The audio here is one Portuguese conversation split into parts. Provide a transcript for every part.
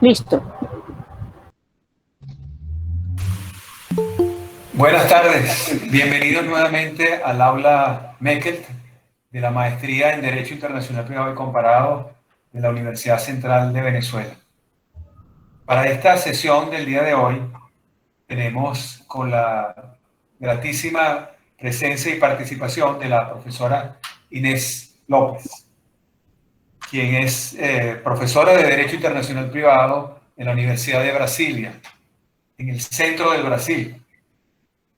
Listo. Buenas tardes, bienvenidos nuevamente al aula Mechelt de la Maestría en Derecho Internacional Privado y Comparado de la Universidad Central de Venezuela. Para esta sesión del día de hoy tenemos con la gratísima presencia y participación de la profesora Inés López, quien es profesora de Derecho Internacional Privado en la Universidad de Brasilia, en el centro del Brasil.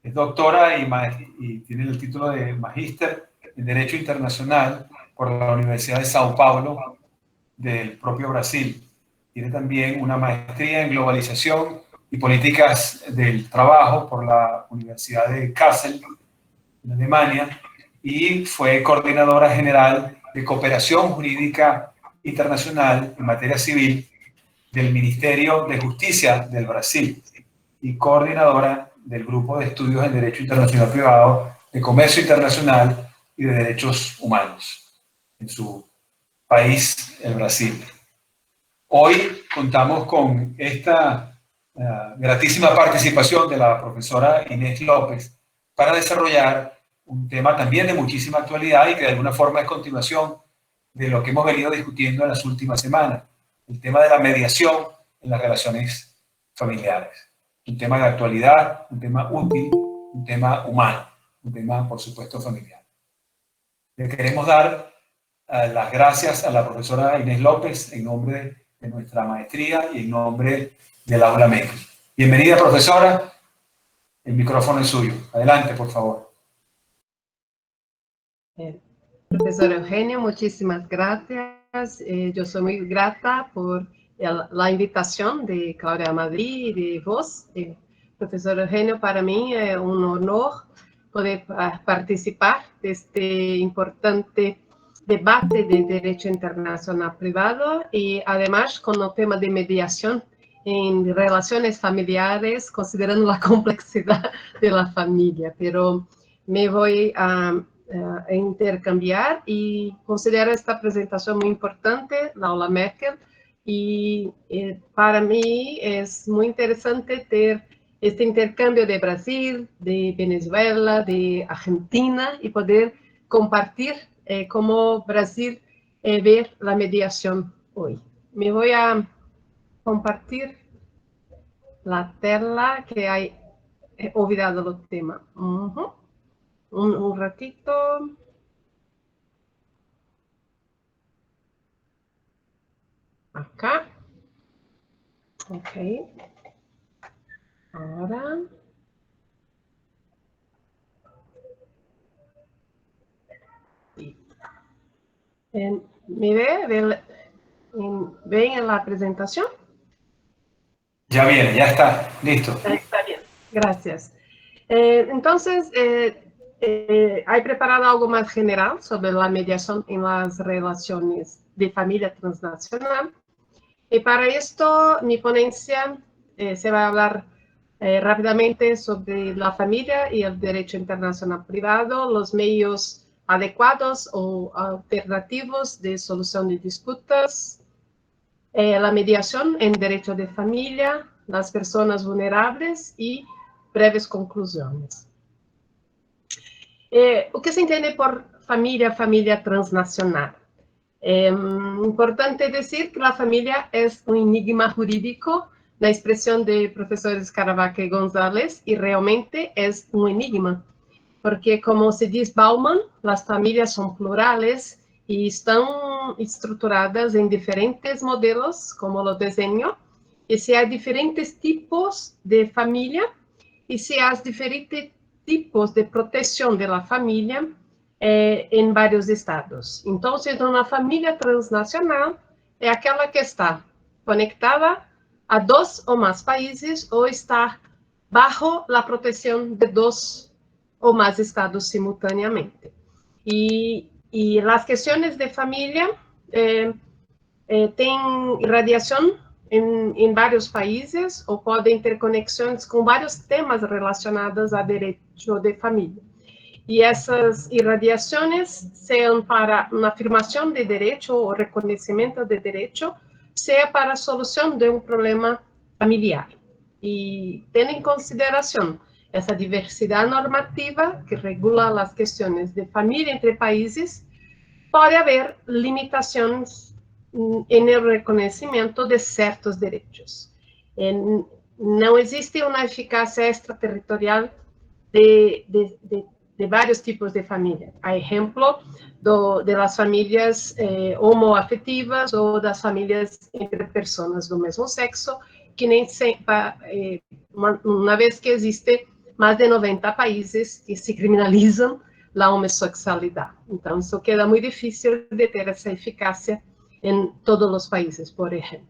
Es doctora y tiene el título de Magíster en Derecho Internacional por la Universidad de Sao Paulo del propio Brasil. Tiene también una maestría en Globalización y Políticas del Trabajo por la Universidad de Kassel, en Alemania, y fue coordinadora general de Cooperación Jurídica Internacional en materia civil del Ministerio de Justicia del Brasil y coordinadora del Grupo de Estudios en Derecho Internacional Privado, de Comercio Internacional y de Derechos Humanos en su país, el Brasil. Hoy contamos con esta gratísima participación de la profesora Inés López para desarrollar un tema también de muchísima actualidad y que de alguna forma es continuación de lo que hemos venido discutiendo en las últimas semanas, el tema de la mediación en las relaciones familiares. Un tema de actualidad, un tema útil, un tema humano, un tema, por supuesto, familiar. Le queremos dar las gracias a la profesora Inés López en nombre de nuestra maestría y en nombre del aula Mechelt. Bienvenida, profesora. El micrófono es suyo. Adelante, por favor. Profesor Eugenio, muchísimas gracias. Yo soy muy grata por la invitación de Claudia Madrid y de vos. Profesor Eugenio, para mí es un honor poder participar de este importante debate de derecho internacional privado y además con el tema de mediación en relaciones familiares, considerando la complejidad de la familia. Pero me voy a intercambiar y considero esta presentación muy importante, la aula Mechelt, y para mí es muy interesante tener este intercambio de Brasil, de Venezuela, de Argentina y poder compartir cómo Brasil ve la mediación hoy. Me voy a compartir la tela que he olvidado el tema. Un ratito. Acá. Ok. Ahora. ¿Me ve? ¿Ven en la presentación? Ya viene, ya está, listo. Está bien, gracias. Entonces, he preparado algo más general sobre la mediación en las relaciones de familia transnacional. Y para esto, mi ponencia se va a hablar rápidamente sobre la familia y el derecho internacional privado, los medios adecuados o alternativos de solución de disputas, la mediación en derecho de familia, las personas vulnerables y breves conclusiones. O que se entiende por familia transnacional? Importante decir que la familia es un enigma jurídico, la expresión de profesores Caravaca y González, y realmente es un enigma, porque como se dice Bauman, las familias son plurales y están estructuradas en diferentes modelos, como lo diseño, y si hay diferentes tipos de familia, y si hay diferentes tipos de protección de la familia, em vários estados. Então, uma família transnacional é aquela que está conectada a 2 ou mais países ou está bajo a proteção de 2 ou mais estados simultaneamente. E as questões de família têm irradiação em vários países ou podem ter conexões com vários temas relacionados a direito de família. E essas irradiações, sejam para uma afirmação de direito ou reconhecimento de direito, sea para a solução de um problema familiar. E tendo em consideração essa diversidade normativa que regula as questões de família entre países, pode haver limitações no reconhecimento de certos direitos. Não existe uma eficácia extraterritorial de vários tipos de família. A exemplo de las famílias homoafetivas ou das famílias entre pessoas do mesmo sexo, que nem sempre, uma vez que existe mais de 90 países que se criminalizam a homossexualidade. Então, isso queda muito difícil de ter essa eficácia em todos os países, por exemplo.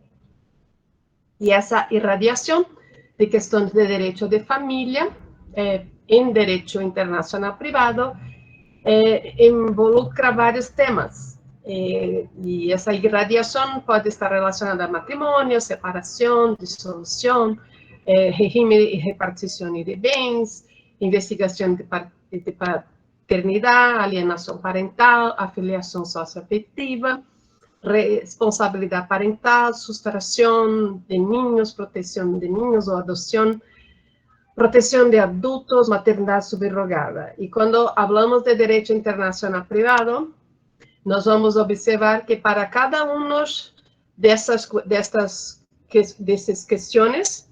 E essa irradiação de questões de direito de família em direito internacional privado involucra vários temas. E essa irradiação pode estar relacionada a matrimônio, separação, dissolução, regime e repartição de bens, investigação de paternidade, alienação parental, afiliação socioafetiva, responsabilidade parental, sustração de ninhos, proteção de ninhos ou adoção, proteção de adultos, maternidade subrogada. E quando falamos de direito internacional privado, nós vamos observar que para cada uma dessas questões,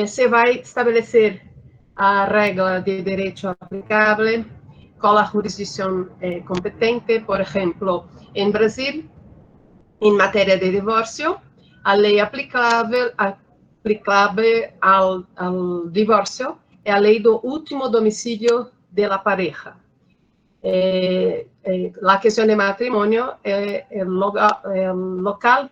se vai estabelecer a regra de direito aplicável, qual a jurisdição competente. Por exemplo, em Brasil, em matéria de divórcio, a lei aplicável ao divórcio é a lei do último domicílio da pareja. A questão de matrimônio é o local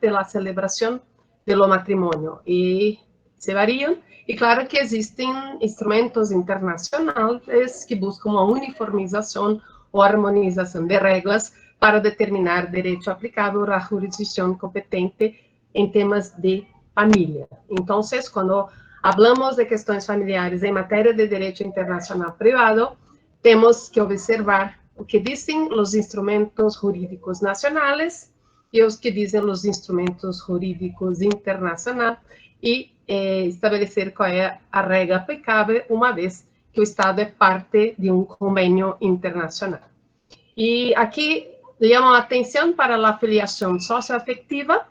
da celebração do matrimônio e se variam. E claro que existem instrumentos internacionais que buscam uma uniformização ou harmonização de regras para determinar direito aplicável à jurisdição competente em temas de família. Então, quando falamos de questões familiares em matéria de direito internacional privado, temos que observar o que dizem os instrumentos jurídicos nacionais e os que dizem os instrumentos jurídicos internacionais e estabelecer qual é a regra aplicável, uma vez que o Estado é parte de um convênio internacional. E aqui chamo a atenção para a afiliação socioafetiva,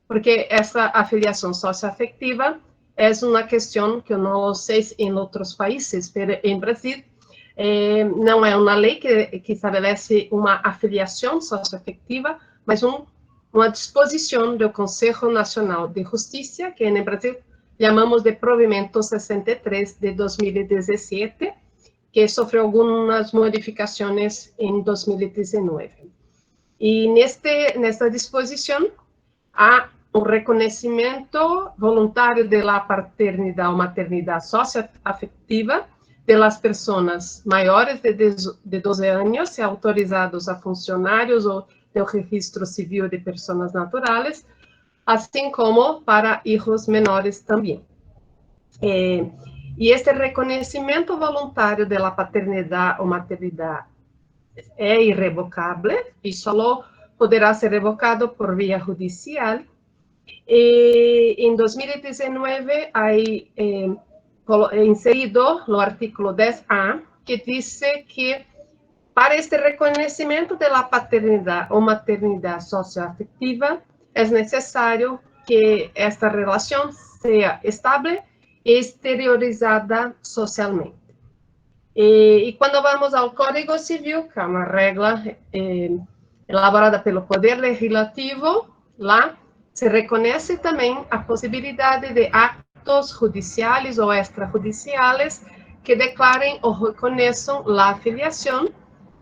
porque essa afiliação socioafetiva é uma questão que eu não sei em outros países, mas em Brasil não é uma lei que estabelece uma afiliação socioafetiva, mas uma disposição do Conselho Nacional de Justiça, que no Brasil chamamos de Provimento 63 de 2017, que sofreu algumas modificações em 2019. E nesta disposição há um reconhecimento voluntário da paternidade ou maternidade socioafetiva das pessoas maiores de 12 anos, autorizados a funcionários ou do registro civil de pessoas naturais, assim como para filhos menores também. E este reconhecimento voluntário da paternidade ou maternidade é irrevocável e só poderá ser revocado por via judicial. E em 2019, há inserido no artículo 10A, que diz que para este reconhecimento da paternidade ou maternidade socioafetiva, é necessário que esta relação seja estável e exteriorizada socialmente. E quando vamos ao Código Civil, que é uma regra elaborada pelo Poder Legislativo, lá se reconhece também a possibilidade de actos judiciais ou extrajudiciais que declarem ou reconheçam a filiação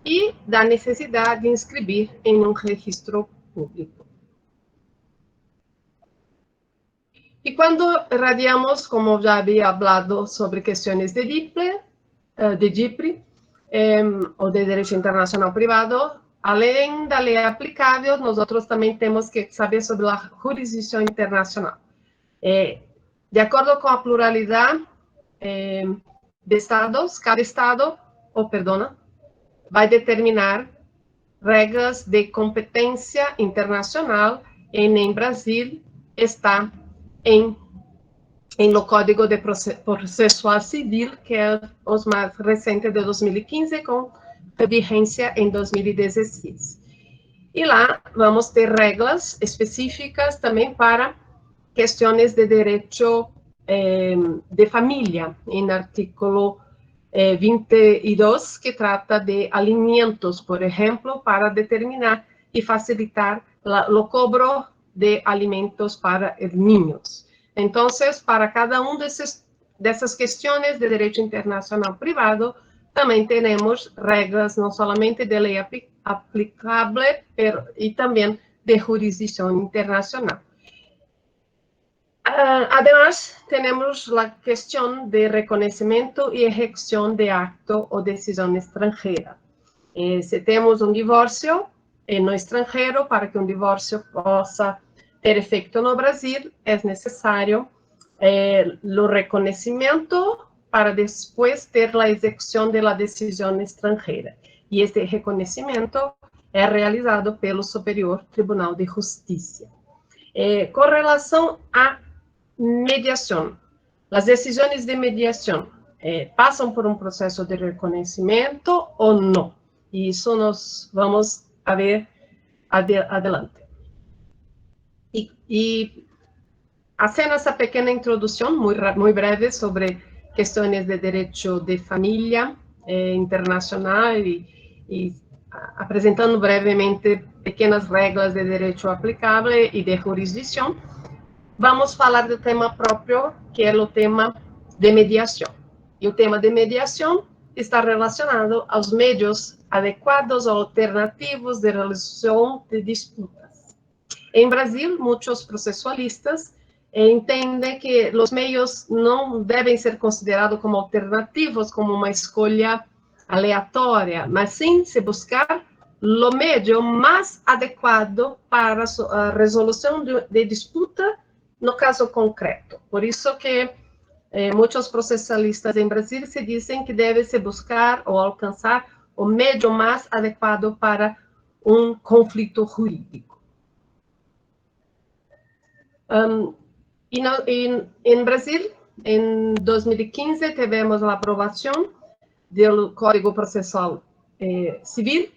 e da necessidade de inscrever em um registro público. E quando radiamos, como já havia falado, sobre questões de DIPRI, ou de direito internacional privado, além da lei aplicável, nós também temos que saber sobre a jurisdição internacional. De acordo com a pluralidade de estados, cada estado, vai determinar regras de competência internacional em Brasil, está em lo Código de Processual Civil, que é os mais recente de 2015, com vigência em 2016. E lá vamos ter regras específicas também para questões de direito de família, em artículo 22, que trata de alimentos, por exemplo, para determinar e facilitar o cobro de alimentos para niños. Então, para cada dessas questões de direito internacional privado, também temos regras não somente de lei aplicável, e também de jurisdição internacional. Además, tenemos la cuestión de reconocimiento y ejecución de acto o decisión extranjera. Si tenemos un divorcio no extranjero, para que un divorcio possa ter efeito no Brasil, es necesario el reconocimiento para después ter la ejecución de la decisión extranjera. Y este reconocimiento es realizado pelo Superior Tribunal de Justiça. Com relação a mediação, as decisões de mediação passam por um processo de reconhecimento ou não? E isso nós vamos a ver adelante. E fazendo essa pequena introdução, muito breve, sobre questões de direito de família internacional e apresentando brevemente pequenas regras de direito aplicável e de jurisdição, vamos falar do tema próprio, que é o tema de mediação. E o tema de mediação está relacionado aos meios adequados ou alternativos de resolução de disputas. Em Brasil, muitos processualistas entendem que os meios não devem ser considerados como alternativos, como uma escolha aleatória, mas sim se buscar o meio mais adequado para a resolução de disputa no caso concreto. Por isso que muitos processualistas em Brasil se dizem que deve se buscar ou alcançar o meio mais adequado para um conflito jurídico. Em Brasil, em 2015, tivemos a aprovação do Código Processual Civil,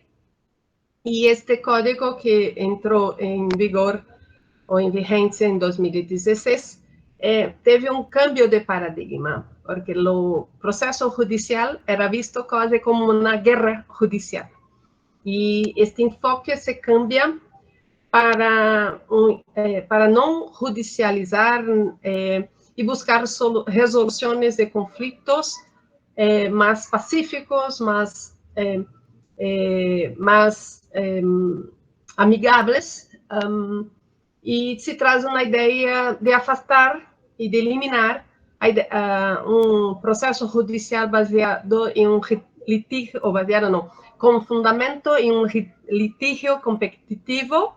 e este código, que entrou em vigor ou em vigência em 2016, teve um cambio de paradigma, porque o processo judicial era visto quase como uma guerra judicial. E este enfoque se cambia para não judicializar e buscar resoluções de conflitos mais pacíficos, mais amigáveis, e se traz uma ideia de afastar e de eliminar um processo judicial baseado em um litígio, ou baseado não, com fundamento em um litígio competitivo,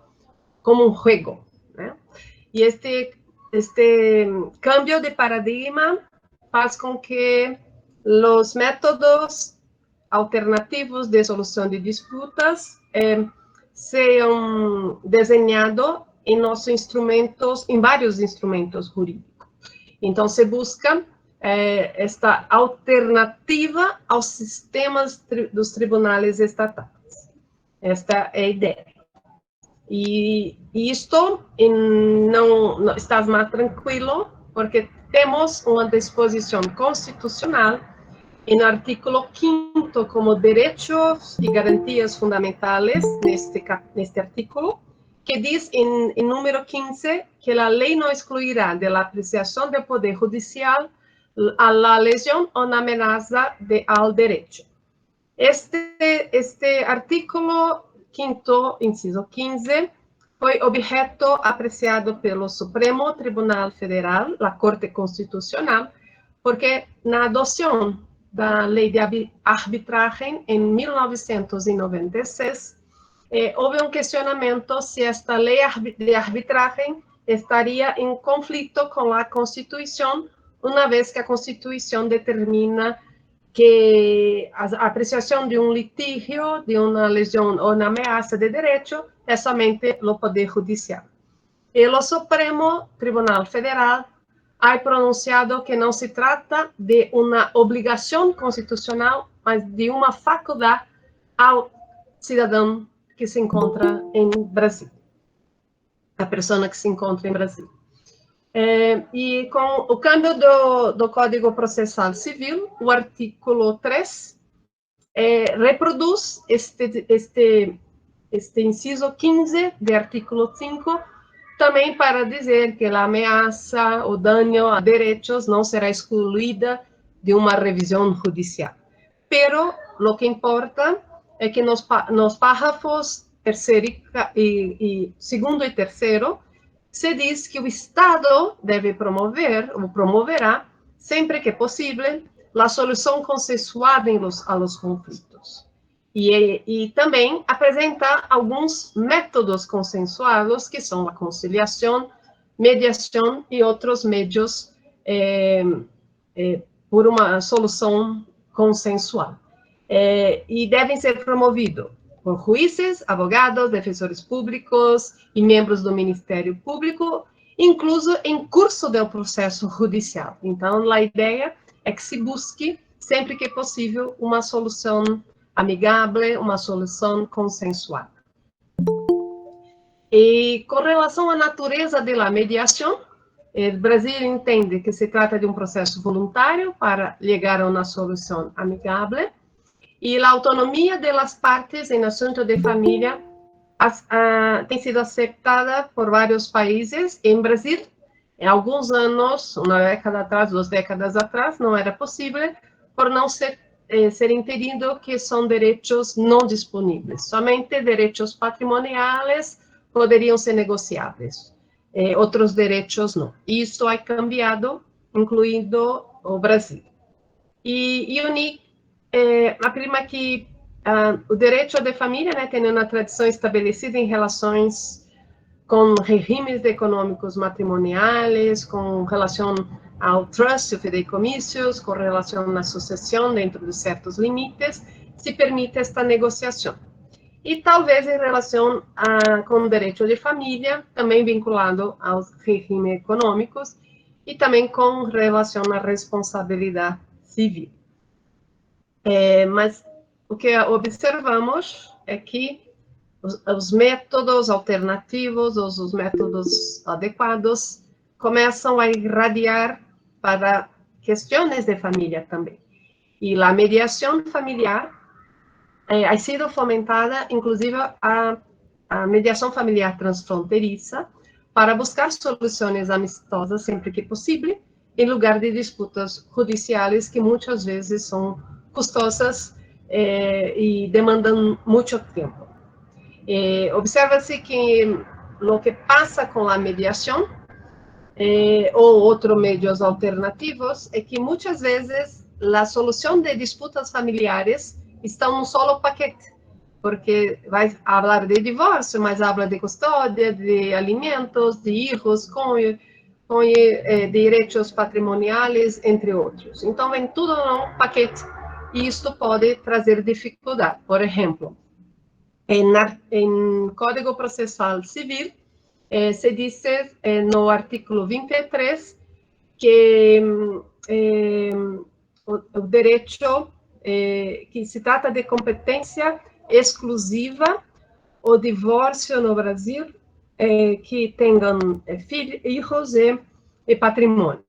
como um jogo, né? E este cambio de paradigma faz com que os métodos alternativos de solução de disputas sejam desenhados em nossos instrumentos, em vários instrumentos jurídicos. Então, se busca esta alternativa aos sistemas dos tribunais estatais. Esta é a ideia. E isto não está mais tranquilo, porque temos uma disposição constitucional no artículo 5º como direitos e garantias fundamentais, neste artículo, que diz em número 15 que a lei não excluirá da apreciação do poder judicial a lesão ou a ameaça ao direito. Este artículo 5º, inciso 15, foi objeto apreciado pelo Supremo Tribunal Federal, a Corte Constitucional, porque na adoção da Lei de Arbitragem, em 1996, houve um questionamento se esta lei de arbitragem estaria em conflito com a Constituição, uma vez que a Constituição determina que a apreciação de um litígio, de uma lesão ou uma ameaça de direito, é somente no Poder Judicial. o Supremo Tribunal Federal ha pronunciado que não se trata de uma obrigação constitucional, mas de uma faculdade ao cidadão que se encontra em Brasil, a pessoa que se encontra em Brasil. E com o câmbio do Código Processal Civil, o artículo 3 reproduz este inciso 15 do artículo 5, também para dizer que a ameaça ou dano a direitos não será excluída de uma revisão judicial. Pero lo que importa é que nos párrafos terceiro e segundo e terceiro se diz que o Estado deve promover ou promoverá, sempre que possível, a solução consensuada a los conflitos. E também apresentar alguns métodos consensuados, que são a conciliação, mediação e outros meios por uma solução consensual. E devem ser promovidos por juízes, advogados, defensores públicos e membros do Ministério Público, incluso em curso do processo judicial. Então, a ideia é que se busque, sempre que possível, uma solução amigável, uma solução consensuada. E com relação à natureza da mediação, o Brasil entende que se trata de um processo voluntário para chegar a uma solução amigável, e a autonomia das partes em assunto de família tem sido aceitada por vários países. Em Brasil, em alguns anos, uma década atrás, 2 décadas atrás, não era possível, por não ser entendido que são direitos não disponíveis. Somente direitos patrimoniais poderiam ser negociáveis. Outros direitos não. Isso ha cambiado, incluindo o Brasil. E afirma que o direito de família, né, tem uma tradição estabelecida em relações com regimes econômicos matrimoniais, com relação ao trust, fideicommícios, com relação à sucessão dentro de certos limites, se permite esta negociação. E talvez em relação com o direito de família, também vinculado aos regimes econômicos, e também com relação à responsabilidade civil. Mas o que observamos é que os métodos alternativos, os métodos adequados, começam a irradiar para questões de família também. E a mediação familiar ha sido fomentada, inclusive a mediação familiar transfronteiriça, para buscar soluções amistosas sempre que possível, em lugar de disputas judiciais que muitas vezes são custosas e demandam muito tempo. Observa-se que o que passa com a mediação ou outros meios alternativos é que muitas vezes a solução de disputas familiares está num solo paquete, porque vai falar de divórcio, mas habla de custódia, de alimentos, de hijos, com direitos patrimoniais, entre outros. Então, vem tudo num paquete, e isto pode trazer dificuldade. Por exemplo, em Código Processal Civil, se diz no artículo 23 que o direito que se trata de competência exclusiva, o divórcio no Brasil, que tenham filhos e patrimônios.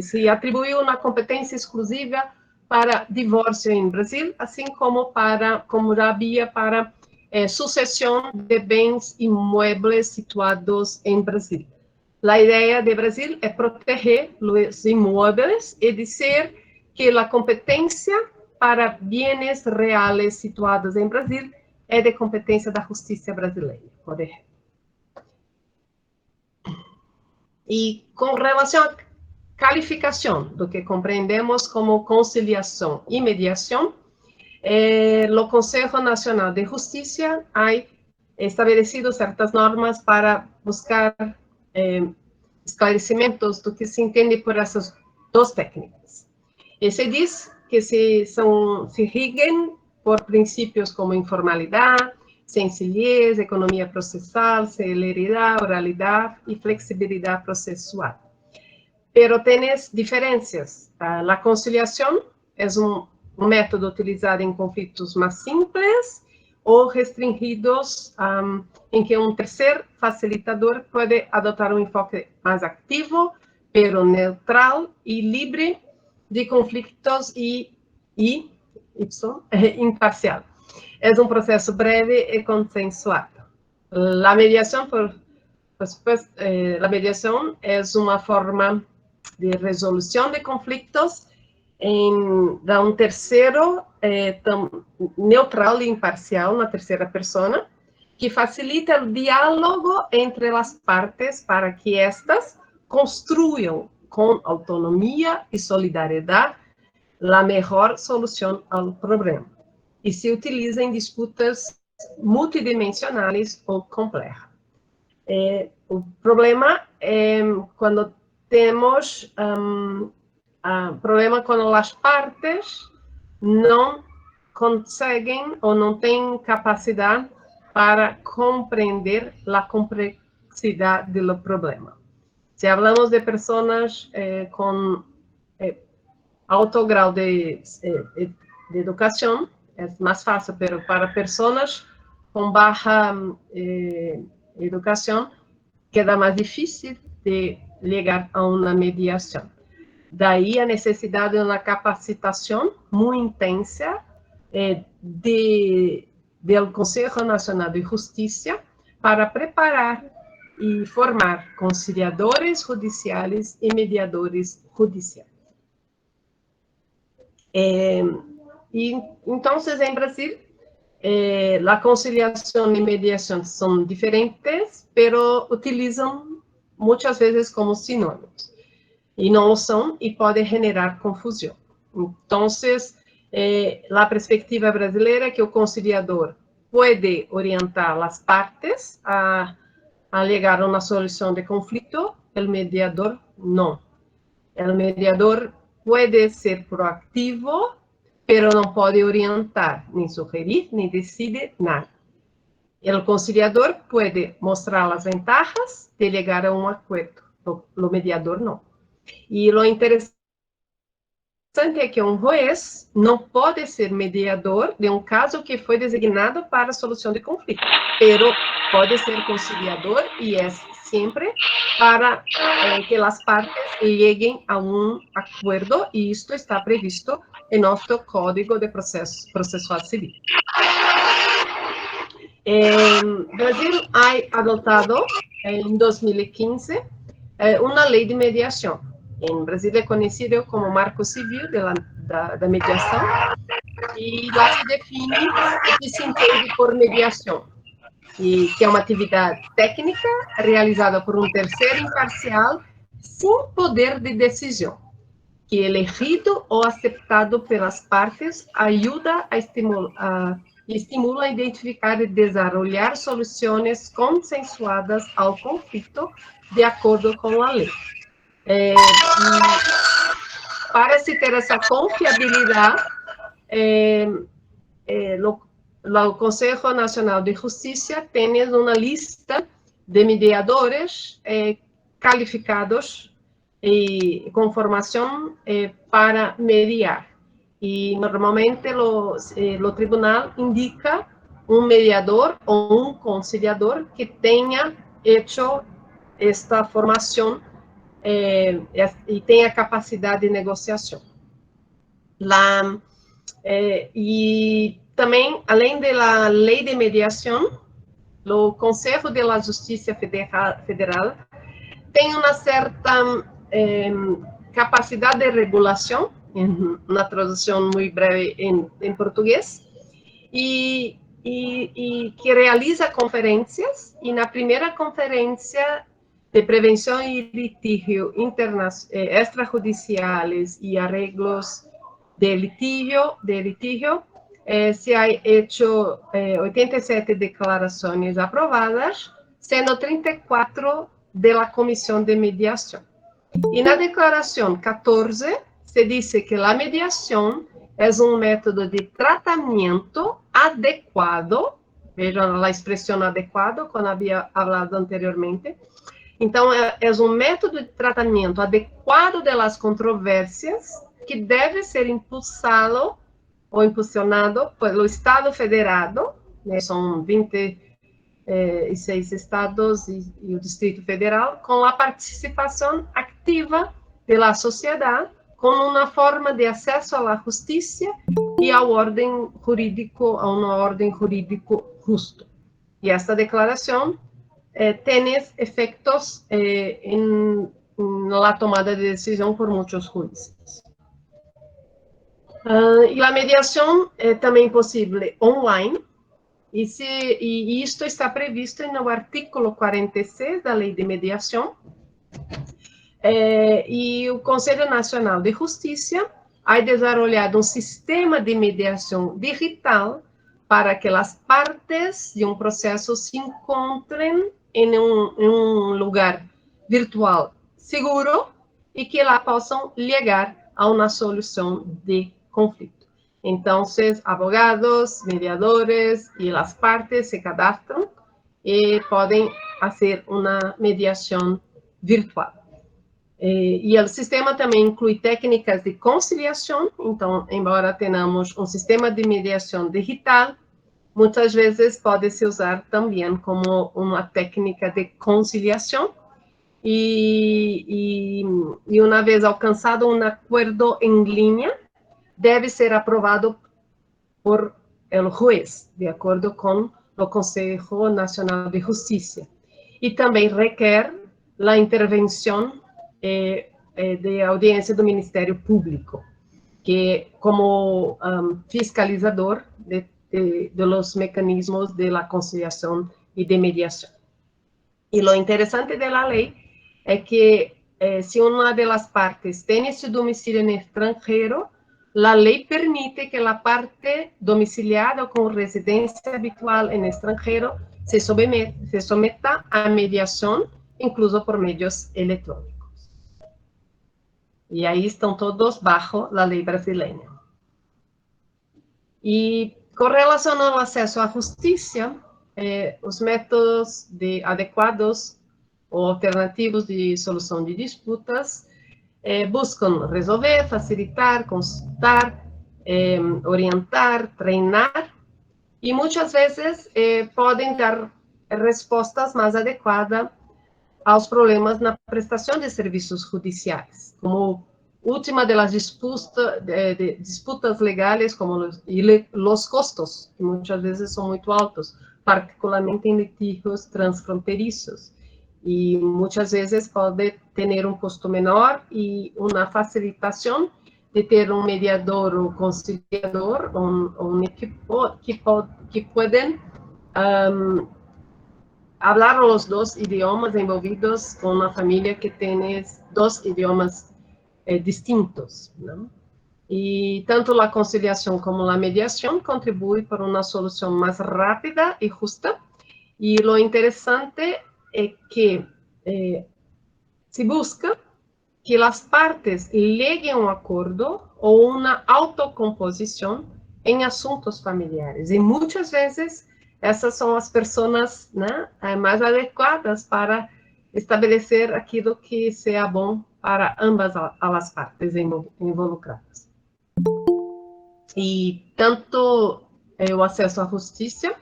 Se atribuiu uma competência exclusiva para divórcio em Brasil, assim como havia para sucessão de bens imóveis situados em Brasil. A ideia de Brasil é proteger os imóveis e dizer que a competência para bens reais situados em Brasil é de competência da justiça brasileira, por exemplo. E com relação à qualificação do que compreendemos como conciliação e mediação, o Conselho Nacional de Justiça ha estabelecido certas normas para buscar esclarecimentos do que se entende por essas duas técnicas. E se diz que se riguem por princípios como informalidade, sencillez, economia processal, celeridade, oralidade e flexibilidade processual. Pero tienes diferencias. La conciliación es un método utilizado en conflictos más simples o restringidos, en que un tercer facilitador puede adoptar un enfoque más activo, pero neutral y libre de conflictos y imparcial. Es un proceso breve y consensuado. La mediación, la mediación es una forma de resolução de conflitos da um terceiro neutral e imparcial, na terceira persona, que facilita o diálogo entre as partes para que estas construam com autonomia e solidariedade a melhor solução ao problema. E se utiliza em disputas multidimensionais ou complexas. O problema é quando temos problema quando as partes não conseguem ou não têm capacidade para compreender a complexidade do problema. Se falamos de pessoas com alto grau de educação, é mais fácil, mas para pessoas com baixa educação, queda mais difícil de chegar a uma mediação. Daí a necessidade de uma capacitação muito intensa do Conselho Nacional de Justiça para preparar e formar conciliadores judiciais e mediadores judiciais. Então, em Brasil, a conciliação e mediação são diferentes, pero utilizam muitas vezes como sinônimos. E não são, e podem generar confusão. Então, a perspectiva brasileira é que o conciliador pode orientar as partes a chegar a uma solução de conflito, o mediador não. O mediador pode ser proativo, pero não pode orientar, nem sugerir, nem decidir nada. O conciliador pode mostrar as vantagens de chegar a um acordo, o mediador não. E o interessante é que um juiz não pode ser mediador de um caso que foi designado para a solução de conflito, pero pode ser conciliador e é sempre para que as partes cheguem a um acordo, e isto está previsto em nosso Código de Processual Civil. Brasil ha adotado em 2015 uma lei de mediação. Em Brasil é conhecido como Marco Civil da Mediação, e lá se define o que se entende por mediação, e que é uma atividade técnica realizada por um terceiro imparcial sem poder de decisão, que elegido ou aceptado pelas partes ajuda estimula a identificar e desenvolver soluções consensuadas ao conflito de acordo com a lei. Para se ter essa confiabilidade, o Conselho Nacional de Justiça tem uma lista de mediadores qualificados e com formação para mediar. E normalmente o tribunal indica um mediador ou um conciliador que tenha hecho esta formação e tenha capacidade de negociação. E também, além da lei de mediação, o Conselho de Justiça Federal tem uma certa capacidade de regulação, na tradução muito breve em português, e que realiza conferências, e na primeira conferência de prevenção e litígio extrajudiciais e arreglos de litígio, se ha hecho 87 declarações aprovadas, sendo 34 da Comissão de Mediação. E na declaração 14, se diz que a mediação é um método de tratamento adequado Vejam a expressão adequada, como havia falado anteriormente. Então, é um método de tratamento adequado das controvérsias que deve ser impulsado ou impulsionado pelo Estado Federado, né, são 26 estados e o Distrito Federal, com a participação ativa da sociedade, como uma forma de acesso à justiça e a uma ordem jurídico justo. E esta declaração tem efeitos na tomada de decisão por muitos juízes. E a mediação é também possível online, e isto está previsto no artigo 46 da Lei de Mediação, e o Conselho Nacional de Justiça ha desenvolvido um sistema de mediação digital para que as partes de um processo se encontrem em um lugar virtual seguro e que lá possam chegar a uma solução de conflito. Então, abogados, mediadores e as partes se cadastram e podem fazer uma mediação virtual. E o sistema também inclui técnicas de conciliação. Então, embora tenhamos um sistema de mediação digital, muitas vezes pode se usar também como uma técnica de conciliação. E uma vez alcançado um acordo em linha, deve ser aprovado por el juez, de acordo com o Conselho Nacional de Justiça. E também requer a intervenção de audiência do Ministério Público, que como fiscalizador de los mecanismos de la conciliação e de mediação. E lo interessante da lei é que se uma das partes tem esse domicílio no estrangeiro, a lei permite que a parte domiciliada com residência habitual no estrangeiro se someta à mediação, incluso por meios eletrônicos. E aí estão todos bajo a lei brasileira. E com relação ao acesso à justiça, os métodos adequados ou alternativos de solução de disputas buscam resolver, facilitar, consultar, orientar, treinar, e muitas vezes podem dar respostas mais adequadas aos problemas na prestação de serviços judiciais, como última das disputas legais, como os custos, que muitas vezes são muito altos, particularmente em litígios transfronteiriços, e muitas vezes pode ter um custo menor e uma facilitação de ter um mediador ou conciliador, um equipo que podem falar os dois idiomas envolvidos com uma família que tem dois idiomas distintos, não? E tanto a conciliação como a mediação contribuem para uma solução mais rápida e justa. E o interessante é que se busca que as partes cheguem a um acordo ou uma autocomposição em assuntos familiares. E muitas vezes essas são as pessoas, né, mais adequadas para estabelecer aquilo que seja bom para ambas as partes involucradas. E tanto o acesso à justiça,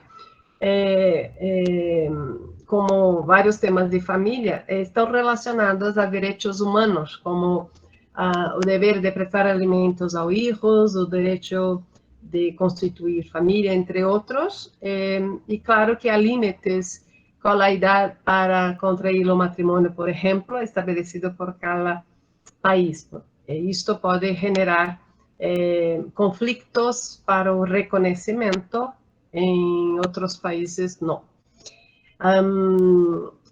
como vários temas de família, estão relacionados a direitos humanos, como o dever de prestar alimentos aos filhos, o direito de constituir família, entre outros. E claro que há limites com a idade para contrair o matrimônio, por exemplo, estabelecido por cada país. Isto pode generar conflitos para o reconhecimento, em outros países não.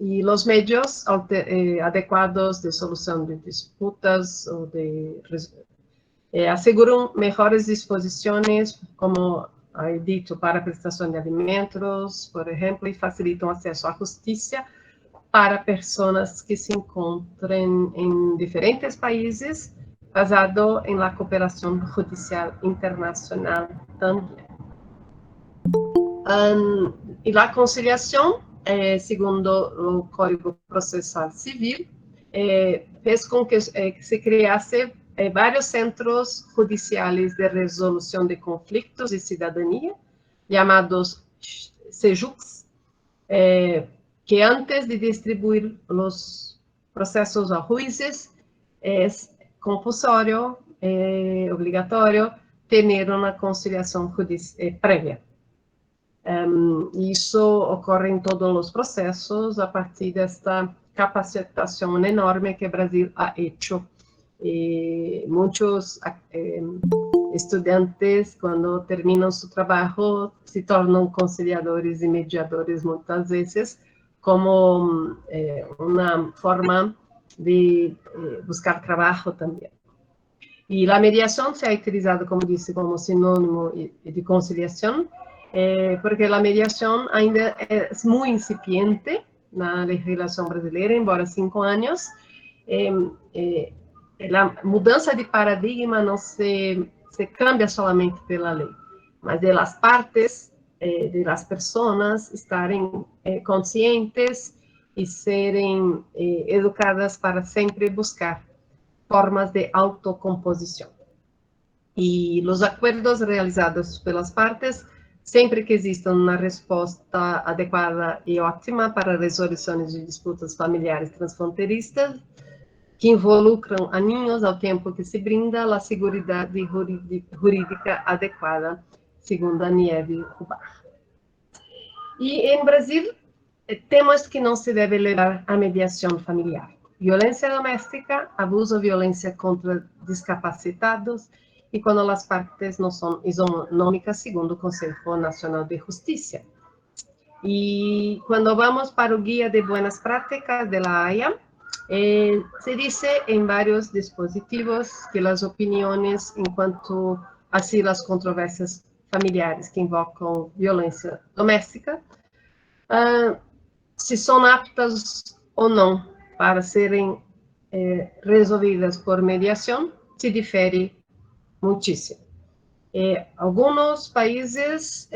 E os meios adequados de solução de disputas ou asseguram melhores disposições, como he dito, para a prestação de alimentos, por exemplo, e facilitam acesso à justiça para pessoas que se encontram em diferentes países, basado em la cooperação judicial internacional também. E a conciliação, segundo o Código Processal Civil, fez com que se criasse vários centros judiciais de resolução de conflitos de cidadania, chamados CEJUCs, que antes de distribuir os processos a juízes, é compulsório, obrigatório, ter uma conciliação prévia. Isso ocorre em todos os processos a partir desta capacitação enorme que o Brasil ha hecho. Muitos estudantes, quando terminam seu trabalho, se tornam conciliadores e mediadores muitas vezes, como uma forma de buscar trabalho também. E a mediação se ha utilizado, como disse, como sinônimo de conciliação, porque a mediação ainda é muito incipiente na legislação brasileira, embora 5 anos. A mudança de paradigma não se cambia somente pela lei, mas de las partes, de las pessoas estarem conscientes e serem educadas para sempre buscar formas de autocomposição. E os acordos realizados pelas partes, sempre que exista uma resposta adequada e ótima para resoluções de disputas familiares transfronteiriças, que involucram a ninhos ao tempo que se brinda a seguridade jurídica adequada, segundo a Nieve Rubar. E em Brasil, temas que não se deve levar à mediação familiar: violência doméstica, abuso ou violência contra discapacitados, e quando as partes não são isonômicas, segundo o Conselho Nacional de Justiça. E quando vamos para o Guia de Buenas Práticas de La Haya, se diz em vários dispositivos que as opiniões enquanto assim as controvérsias familiares que invocam violência doméstica, se são aptas ou não para serem resolvidas por mediação, se difere muitíssimo. Alguns países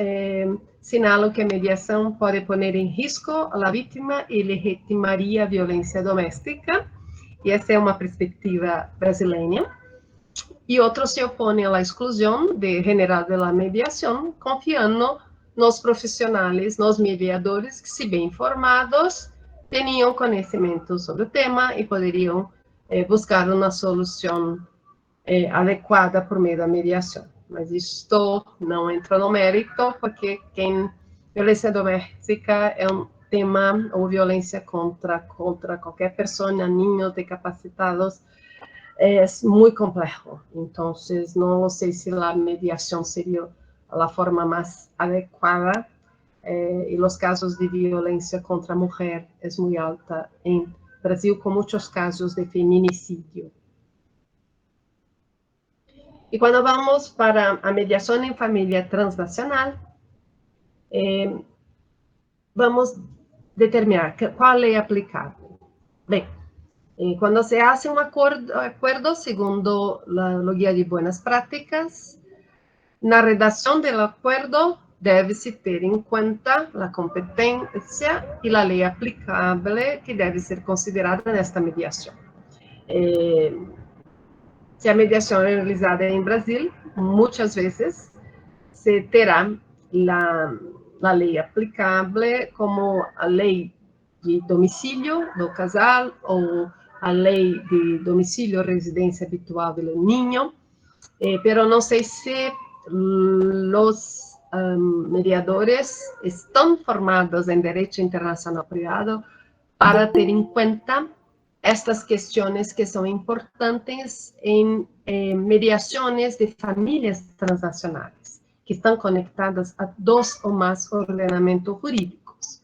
sinalam que a mediação pode pôr em risco a vítima e legitimaria a violência doméstica, e essa é uma perspectiva brasileira. E outros se opõem à exclusão general da mediação, confiando nos profissionais, nos mediadores, que, se bem informados, tinham conhecimento sobre o tema e poderiam buscar uma solução adequada por meio da mediação. Mas isto não entra no mérito, porque violência doméstica é um tema, ou violência contra qualquer pessoa, ninhos discapacitados, é muito complexo. Então, não sei se a mediação seria a forma mais adequada, e os casos de violência contra a mulher é muito alta em Brasil, com muitos casos de feminicídio. E quando vamos para a mediação em família transnacional, vamos determinar qual é aplicável. Bem, quando se hace um acordo segundo o Guia de Buenas Práticas, na redação do acordo deve-se ter em conta a competência e a lei aplicável que deve ser considerada nesta mediação. Se a mediação é realizada em Brasil, muitas vezes se terá a lei aplicável, como a lei de domicílio do casal ou a lei de domicílio residência habitual do ninho, pero não sei se os mediadores estão formados em direito internacional privado para ter em conta estas questões que são importantes em mediações de famílias transnacionais, que estão conectadas a 2 ou mais ordenamentos jurídicos.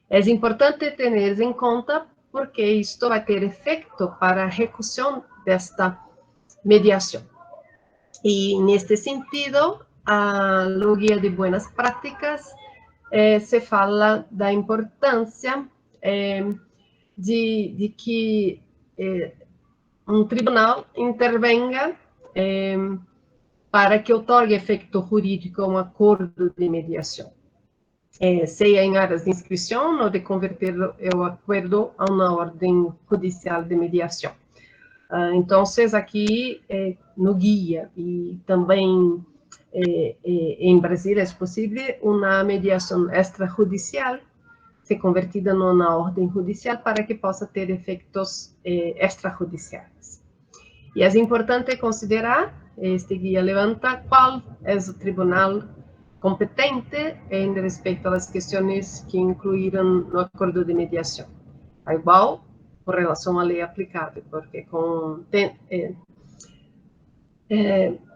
É importante ter em conta porque isto vai ter efeito para a execução desta mediação. E, neste sentido, no Guia de Buenas Práticas se fala da importância de que um tribunal intervenga para que otorgue efeito jurídico a um acordo de mediação. seja em áreas de inscrição ou de converter o acordo a uma ordem judicial de mediação. Então, aqui no guia e também em Brasil é possível uma mediação extrajudicial ser convertida numa ordem judicial para que possa ter efeitos extrajudiciais. E é importante considerar, este guia levanta qual é o tribunal competente em respeito às questões que incluíram no acordo de mediação. Igual com relação à lei aplicável, porque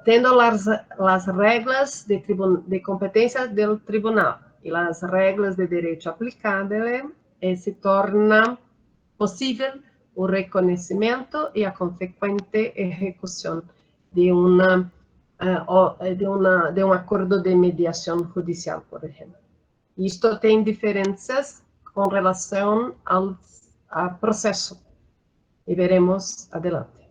tendo as regras de competência do tribunal e as regras de direito aplicável, se torna possível o reconhecimento e a consequente execução de um acordo de mediação judicial, por exemplo. Isto tem diferenças com relação ao processo, e veremos adelante.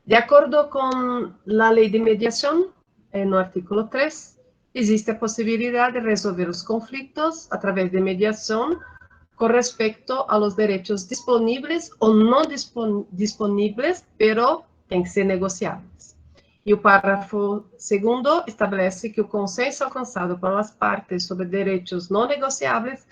De acordo com a lei de mediação, no artículo 3, existe a possibilidade de resolver os conflitos através de mediação com respeito aos direitos disponíveis ou não disponíveis, pero tem que ser negociáveis. E o parágrafo 2º estabelece que o consenso alcançado pelas partes sobre direitos não negociáveis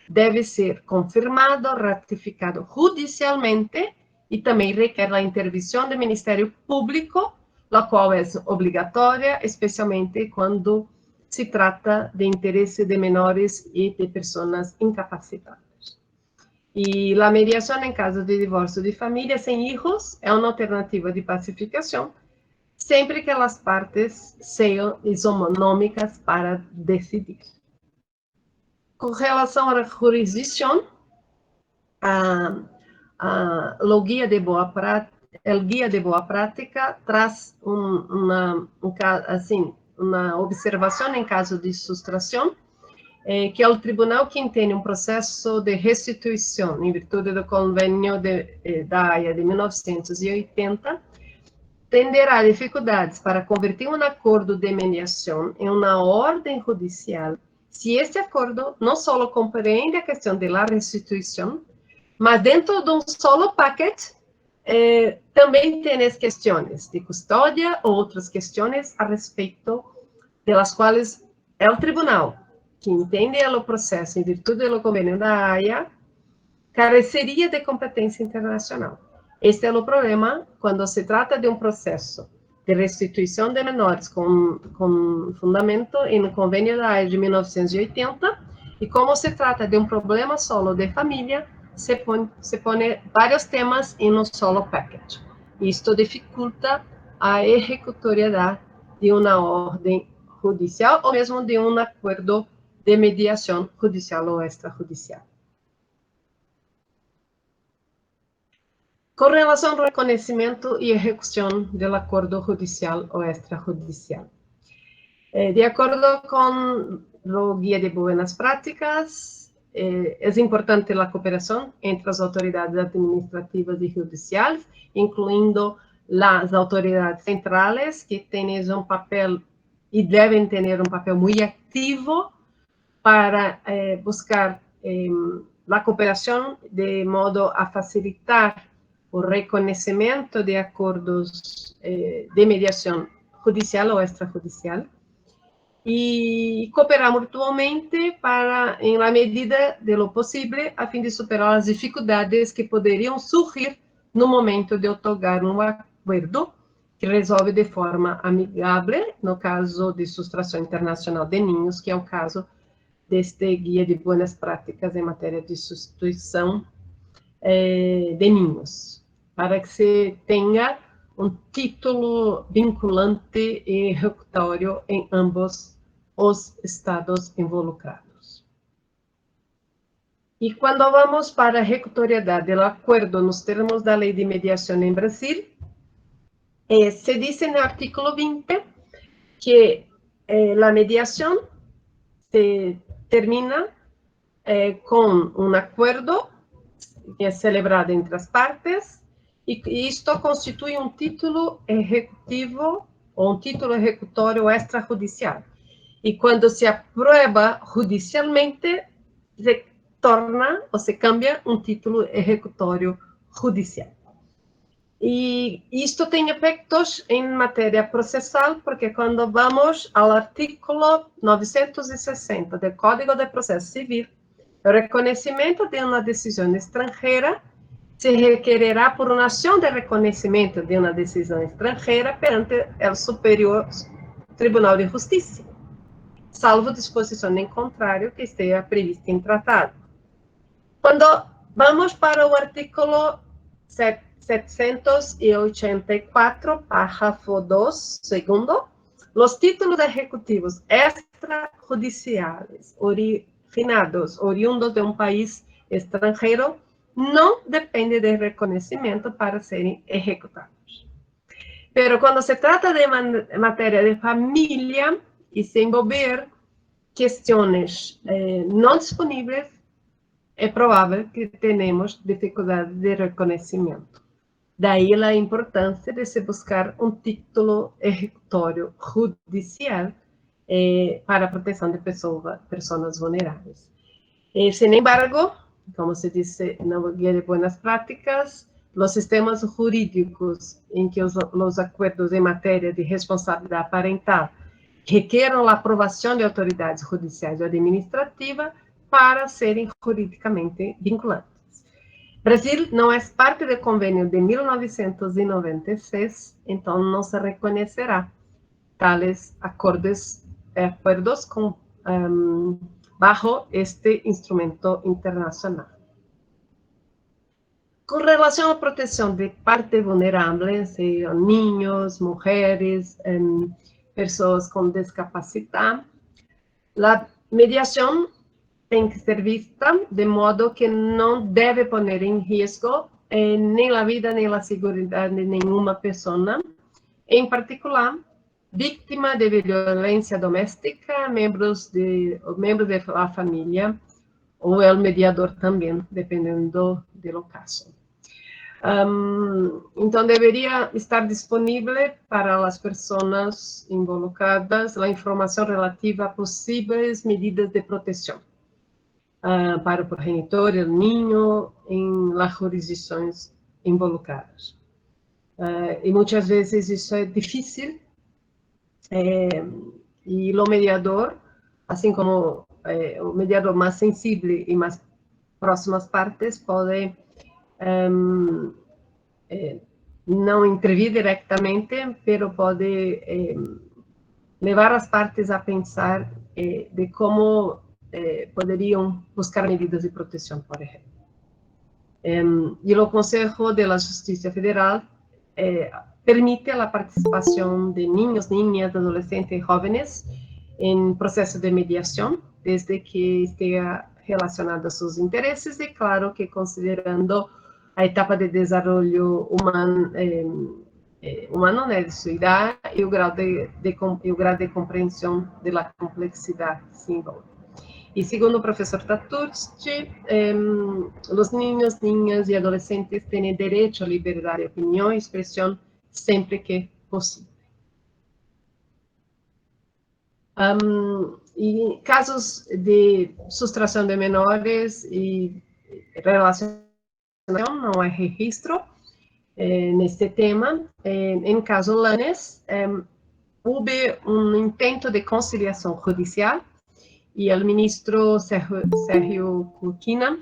deve ser confirmado, ratificado judicialmente e também requer a intervenção do Ministério Público, a qual é obrigatória, especialmente quando se trata de interesse de menores e de pessoas incapacitadas. E a mediação em caso de divórcio de família sem filhos é uma alternativa de pacificação, sempre que as partes sejam isonômicas para decidir. Com relação à jurisdição, o guia de boa prática traz uma observação em caso de sustração, que é o tribunal que tem um processo de restituição, em virtude do convênio da Haia de 1980, tenderá dificuldades para converter um acordo de mediação em uma ordem judicial, se este acordo não só compreende a questão da restituição, mas dentro de um solo package, também tem as questões de custódia ou outras questões a respeito das quais é o tribunal que entende o processo em virtude do convênio da Haia, careceria de competência internacional. Este é o problema quando se trata de um processo de restituição de menores com fundamento no convênio da Haia de 1980, e como se trata de um problema solo de família, se põe vários temas em um solo package. Isto dificulta a executoriedade de uma ordem judicial ou mesmo de um acordo de mediação judicial ou extrajudicial. Com relação ao reconhecimento e execução do acordo judicial ou extrajudicial. De acordo com o Guia de Boas Práticas, é importante a cooperação entre as autoridades administrativas e judiciais, incluindo as autoridades centrais, que têm um papel e devem ter um papel muito ativo para buscar a cooperação de modo a facilitar o reconhecimento de acordos de mediação judicial ou extrajudicial e cooperar mutuamente para, em la medida de lo possível, a fim de superar as dificuldades que poderiam surgir no momento de otorgar um acordo que resolve de forma amigável, no caso de sustração internacional de ninhos, que é o caso deste Guia de Boas Práticas em matéria de substituição de ninhos, para que se tenha um título vinculante e executório em ambos os estados involucrados. E quando vamos para a executoriedade do acordo nos termos da lei de mediação em Brasil, se diz no artículo 20 que a mediação se termina com um acordo que é celebrado entre as partes, e isto constitui um título executivo ou um título executório extrajudicial. y cuando se aprueba judicialmente, se torna o se cambia un título ejecutorio judicial. E isto tem efeitos em matéria processal, porque quando vamos ao artículo 960 do Código de Processo Civil, o reconhecimento de uma decisão estrangeira se requererá por uma ação de reconhecimento de uma decisão estrangeira perante o Superior Tribunal de Justiça, salvo disposição em contrário que esteja prevista em tratado. Quando vamos para o artículo 784, parágrafo 2, segundo, os títulos ejecutivos extrajudiciais oriundos de um país estrangeiro não dependem de reconhecimento para serem executados. Pero quando se trata de matéria de família e se envolver questões não disponíveis, é provável que tenhamos dificuldade de reconhecimento. Daí a importância de se buscar um título executório judicial para a proteção de pessoas vulneráveis. Sin embargo, como se dice na Guia de Buenas Práticas, os sistemas jurídicos em que os acordos em matéria de responsabilidade parental requeram a aprovação de autoridades judiciais ou administrativas para serem juridicamente vinculantes. Brasil não é parte do convênio de 1996, então não se reconhecerá tales acordos bajo este instrumento internacional. Com relação à proteção de partes vulneráveis, niños, mulheres, pessoas com discapacidade, a mediação tem que ser vista de modo que não deve pôr em risco nem a vida nem a segurança de nenhuma pessoa, em particular, vítima de violência doméstica, membros da família, ou o mediador também, dependendo do caso. Então, deveria estar disponível para as pessoas involucradas a informação relativa a possíveis medidas de proteção para o progenitor e o ninho em las jurisdições involucradas. E muitas vezes isso é difícil, e o mediador, assim como o mediador mais sensível e mais próximo às partes, pode não intervir diretamente, mas pode levar as partes a pensar de como poderiam buscar medidas de proteção, por exemplo. E o Conselho de Justiça Federal permite a participação de niños, niñas, adolescentes e jovens em processo de mediação, desde que esteja relacionado a seus interesses e, claro, que considerando a etapa de desenvolvimento humano, de sua idade e o grau de compreensão da complexidade que se envolve. E segundo o professor Tatucci, os niños, niñas e adolescentes têm direito à liberdade de opinião e expressão sempre que possível. E casos de sustração de menores e relação não há registro neste tema. Em caso Lanes, houve intento de conciliação judicial e o ministro Sérgio Cuquina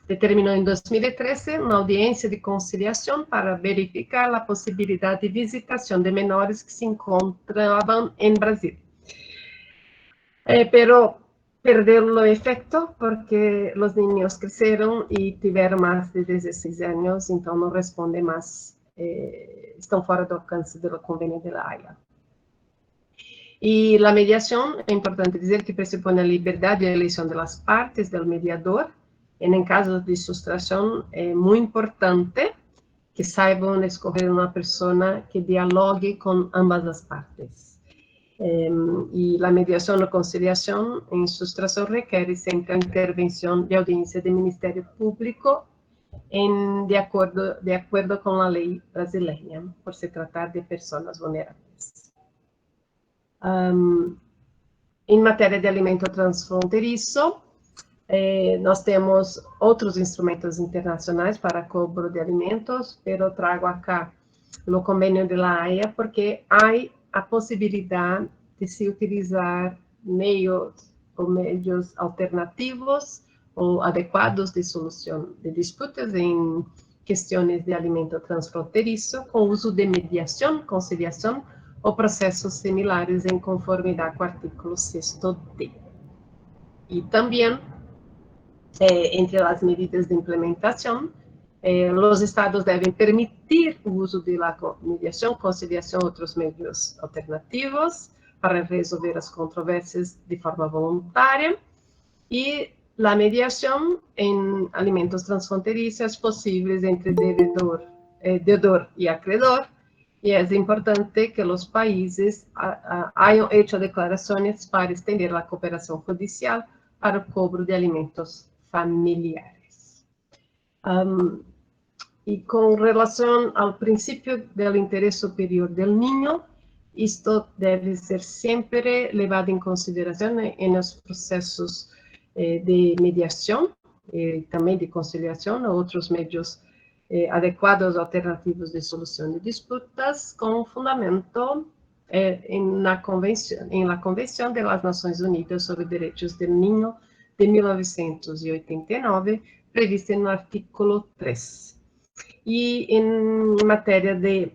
determinou em 2013 uma audiência de conciliação para verificar a possibilidade de visitação de menores que se encontravam em Brasil. Pero perdeu o efeito porque os niños cresceram e tiveram mais de 16 anos, então não respondem mais, estão fora do alcance do convênio de La Haya. E a mediação, é importante dizer que pressupõe a liberdade de eleição das partes, do mediador, e em caso de sustração, é muito importante que saibam escolher uma pessoa que dialogue com ambas as partes. E a mediação ou conciliação em sustração requer sempre a intervenção de audiência do Ministério Público de acordo com a lei brasileira, por se tratar de pessoas vulneráveis. em matéria de alimento transfronteiriço, nós temos outros instrumentos internacionais para cobro de alimentos, pero trago acá no convênio de La Haya, porque há a possibilidade de se utilizar meios alternativos ou adequados de solução de disputas em questões de alimento transfronteiriço, com uso de mediação, conciliação ou processos similares em conformidade com o artigo 6º-D. E também, entre as medidas de implementação, os estados devem permitir o uso de mediação, conciliação e outros meios alternativos para resolver as controvérsias de forma voluntária, e a mediação em alimentos transfronteiriços possíveis entre devedor e acreedor, e é importante que os países hayan hecho declarações para estender a cooperação judicial para o cobro de alimentos familiares. E com relação ao princípio do interesse superior do niño, isto deve ser sempre levado em consideração nos processos de mediação e também de conciliação, ou outros meios adequados alternativos de solução de disputas, com fundamento na Convenção das Nações Unidas sobre Direitos do Niño de 1989, prevista no artículo 3. E em matéria de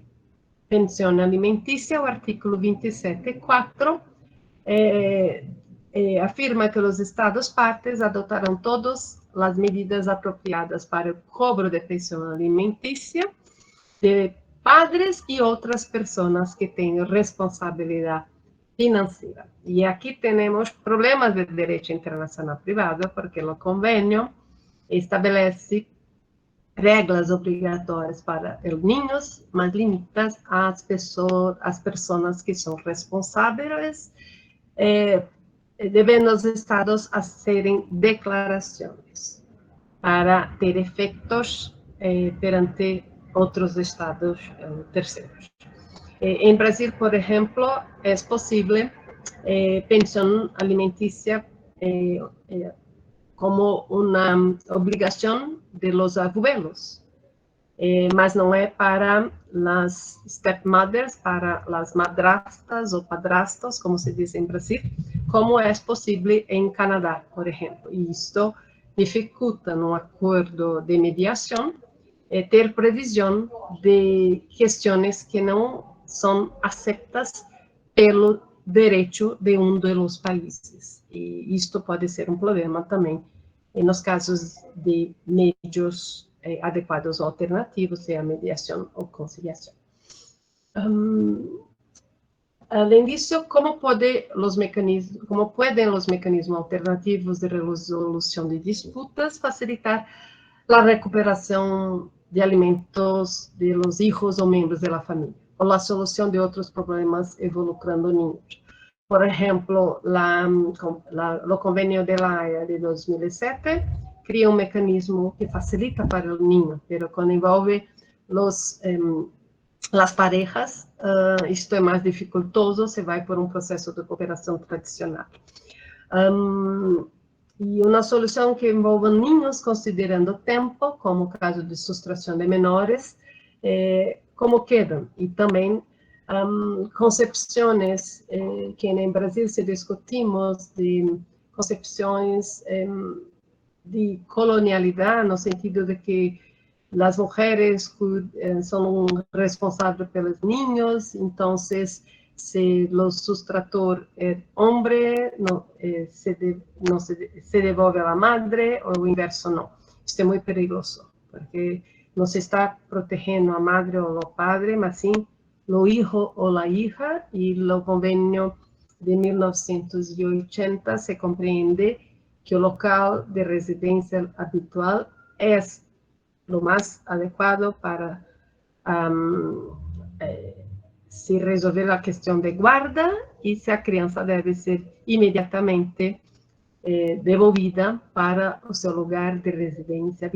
pensão alimentícia, o artigo 27.4 afirma que os Estados partes adotarão todas as medidas apropriadas para o cobro de pensão alimentícia de padres e outras pessoas que tenham responsabilidade financeira. E aqui temos problemas de direito internacional privado, porque o convênio estabelece regras obrigatórias para os niños, mas limitas às pessoas que são responsáveis, devendo os estados fazerem declarações para ter efeitos perante outros estados terceiros. Em Brasil, por exemplo, é possível pensão alimentícia como uma obrigação de los abuelos, mas não é para as stepmothers, para as madrastas ou padrastos, como se diz em Brasil, como é possível em Canadá, por exemplo. E isto dificulta, no acordo de mediação, ter previsão de questões que não são aceitas pelo direito de dos países. E isto pode ser um problema também nos casos de meios adequados ou alternativos, seja mediação ou conciliação. Além disso, como podem os mecanismos alternativos de resolução de disputas facilitar a recuperação de alimentos de los hijos ou membros da família, ou a solução de outros problemas involucrando niños? Por exemplo, o Convênio de La Haya de 2007 cria um mecanismo que facilita para o niño, mas quando envolve as parejas, isto é mais dificultoso, se vai por um processo de cooperação tradicional. E uma solução que envolva niños considerando o tempo, como o caso de sustração de menores, como quedam, e também concepções que em Brasil se discutimos de concepções de colonialidade, no sentido de que as mulheres são responsáveis pelos niños, então se o sustrator é homem, se devolve à madre, ou o inverso não. Isto é muito perigoso, porque não se está protegendo a madre ou o padre, mas sim o hijo ou a hija, e o convênio de 1980 se compreende que o local de residência habitual é o mais adequado para se resolver a questão de guarda e se a criança deve ser imediatamente devolvida para o seu lugar de residência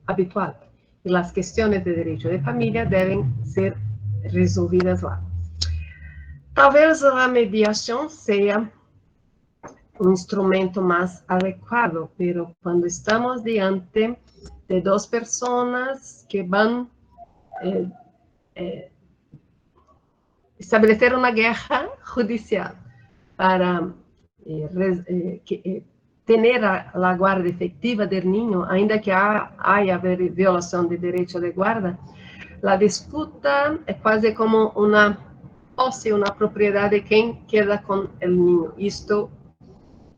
habitual. E as questões de direito de família devem ser resolvidas lá. Talvez a mediação seja un instrumento más adecuado, pero cuando estamos diante de dos personas que van establecer una guerra judicial para tener la guarda efectiva del niño, ainda que haya violación de derecho de guarda, la disputa es quase como una posse, una propiedad de quien queda con el niño. Esto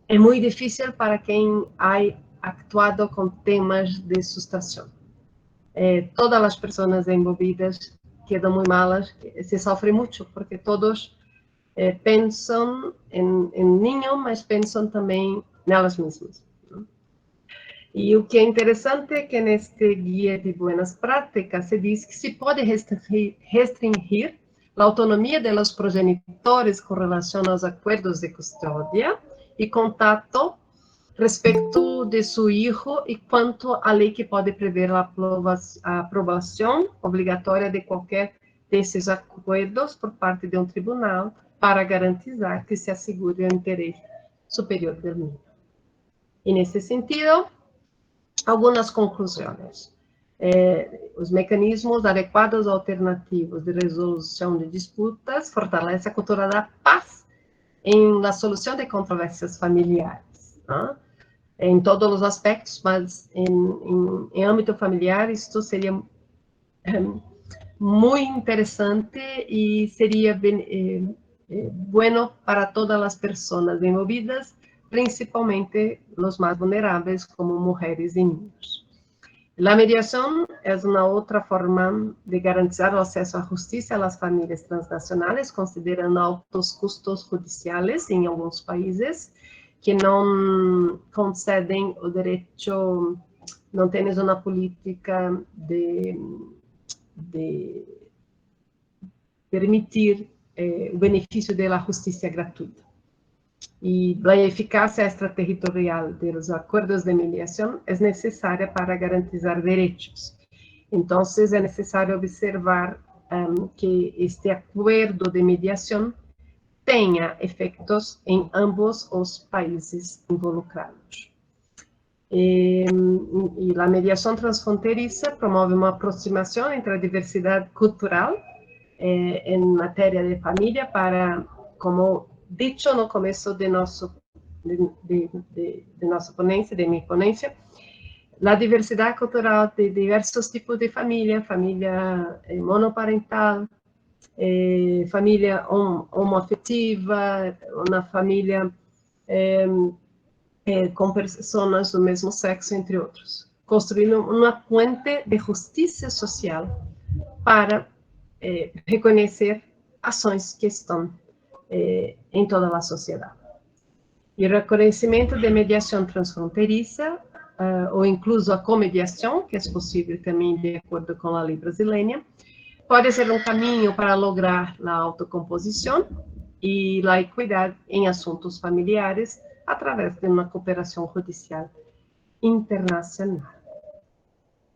es muy difícil para quien ha actuado con temas de sustracción. Todas las personas envolvidas quedam muito malas, se sofre muito, porque todos pensam em niño, mas pensam também nelas mesmas. Né? E o que é interessante é que neste guia de boas práticas se diz que se pode restringir a autonomia dos progenitores com relação aos acordos de custódia e contato respecto de su hijo y cuanto a ley que pode prever a aprobação obrigatória de qualquer desses acordos por parte de um tribunal para garantizar que se assegure o interesse superior do niño. E nesse sentido, algumas conclusões. Os mecanismos adequados alternativos de resolução de disputas fortalecem a cultura da paz em la solução de controvérsias familiares, né? Em todos os aspectos, mas em âmbito familiar, isto seria muito interessante e seria bueno para todas as pessoas envolvidas, principalmente os mais vulneráveis, como mulheres e niños. A mediação é uma outra forma de garantizar o acesso à justiça às famílias transnacionais, considerando altos custos judiciais em alguns países, que não concedem o direito, não têm uma política de permitir o benefício da justiça gratuita. E a eficácia extraterritorial dos acordos de mediação é necessária para garantizar direitos. Então, é necessário observar que este acordo de mediação tenha efeitos em ambos os países involucrados. E a mediação transfronteiriça promove uma aproximação entre a diversidade cultural em matéria de família para, como dito no começo de nossa ponência, de minha ponência, a diversidade cultural de diversos tipos de família, família monoparental, família homoafetiva, uma família com pessoas do mesmo sexo, entre outros, construindo uma ponte de justiça social para reconhecer ações que estão em toda a sociedade. E o reconhecimento de mediação transfronteiriça, ou incluso a comediação, que é possível também de acordo com a lei brasileira, pode ser um caminho para lograr a autocomposição e a equidade em assuntos familiares através de uma cooperação judicial internacional.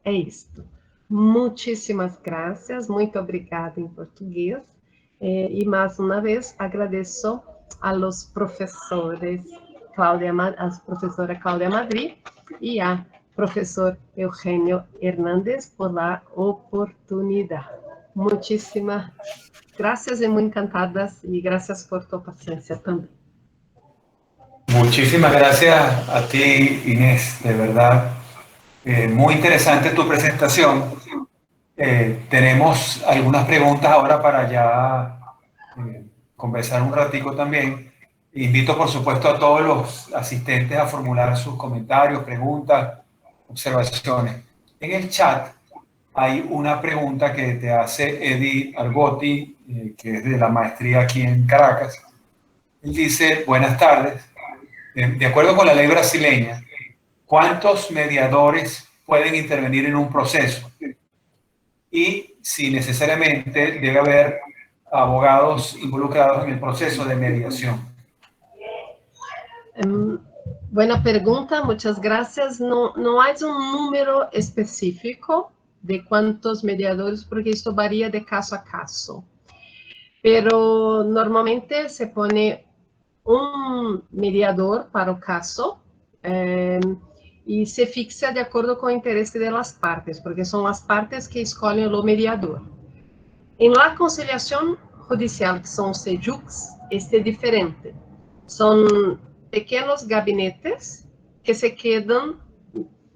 É isto. Muitíssimas graças, muito obrigada em português. E mais uma vez agradeço aos professores a professora Cláudia Madrid e a professor Eugênio Hernández por a oportunidade. Muitíssimas gracias y muy encantadas y gracias por tu paciencia también. Muchísimas gracias a ti, Inés, de verdad. Muy interesante tu presentación. Tenemos algunas preguntas ahora para ya conversar un ratico también. Invito, por supuesto, a todos los asistentes a formular sus comentarios, preguntas, observaciones. En el chat hay una pregunta que te hace Eddie Argotti, que es de la maestría aquí en Caracas. Él dice, buenas tardes. De acuerdo con la ley brasileña, ¿cuántos mediadores pueden intervenir en un proceso? Y si necesariamente debe haber abogados involucrados en el proceso de mediación. Buena pregunta, muchas gracias. No hay un número específico de cuántos mediadores, porque esto varía de caso a caso. Pero normalmente se pone um mediador para o caso, e se fixa de acordo com o interesse das partes, porque são as partes que escolhem o mediador. Em la conciliação judicial, que são os CJUCs, este é diferente. São pequenos gabinetes que se quedam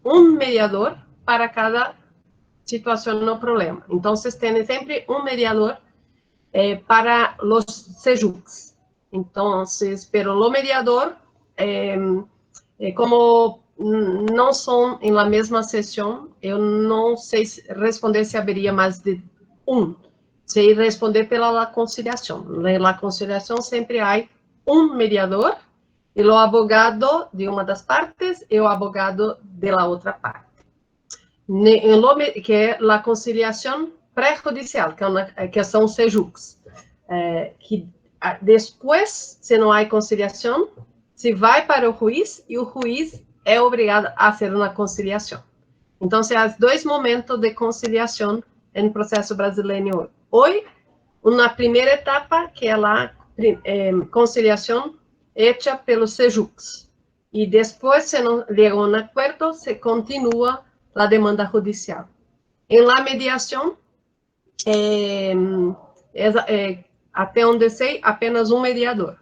um mediador para cada situação no problema. Então, tem sempre um mediador para os CJUCs. Então, pero o mediador, como não são em la mesma sessão, eu não sei responder se haveria mais de um. Sei responder pela conciliação. Na conciliação sempre há um mediador e o abogado de uma das partes e o abogado de la outra parte. Que é a conciliação pré-judicial, que são os CJUCs. Que depois, se não há conciliação, se vai para o juiz e o juiz é obrigado a fazer uma conciliação. Então, há dois momentos de conciliação no processo brasileiro hoje. Uma primeira etapa, que é a conciliação hecha pelos CJUCs. E depois, se não chega a um acordo, se continua a demanda judicial. Em la mediação, até onde sei, apenas um mediador.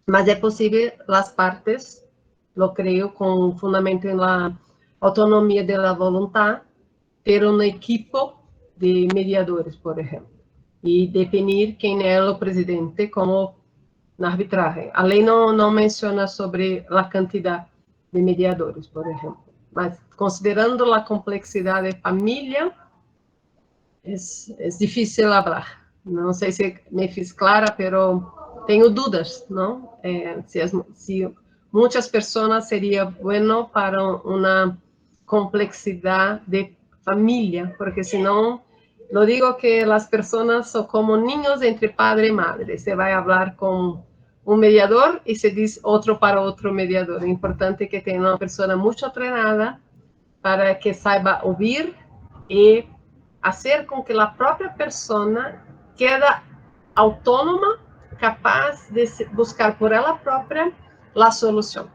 Mas é possível as partes, lo creio, com fundamento em la autonomia da voluntade, ter uma equipe de mediadores, por exemplo, e definir quem é o presidente como na arbitragem. A lei não menciona sobre a quantidade de mediadores, por exemplo, mas considerando a complexidade de família, é difícil falar. Não sei se me fiz clara, mas tenho dúvidas, não? Se muitas pessoas seria bueno para uma complexidade de família, porque senão, lo digo que as pessoas são como niños entre padre e madre. Se vai falar com um mediador e se diz outro para outro mediador. É importante que tenha uma pessoa muito treinada para que saiba ouvir e fazer com que a própria pessoa quede autônoma, capaz de buscar por ela própria a solução.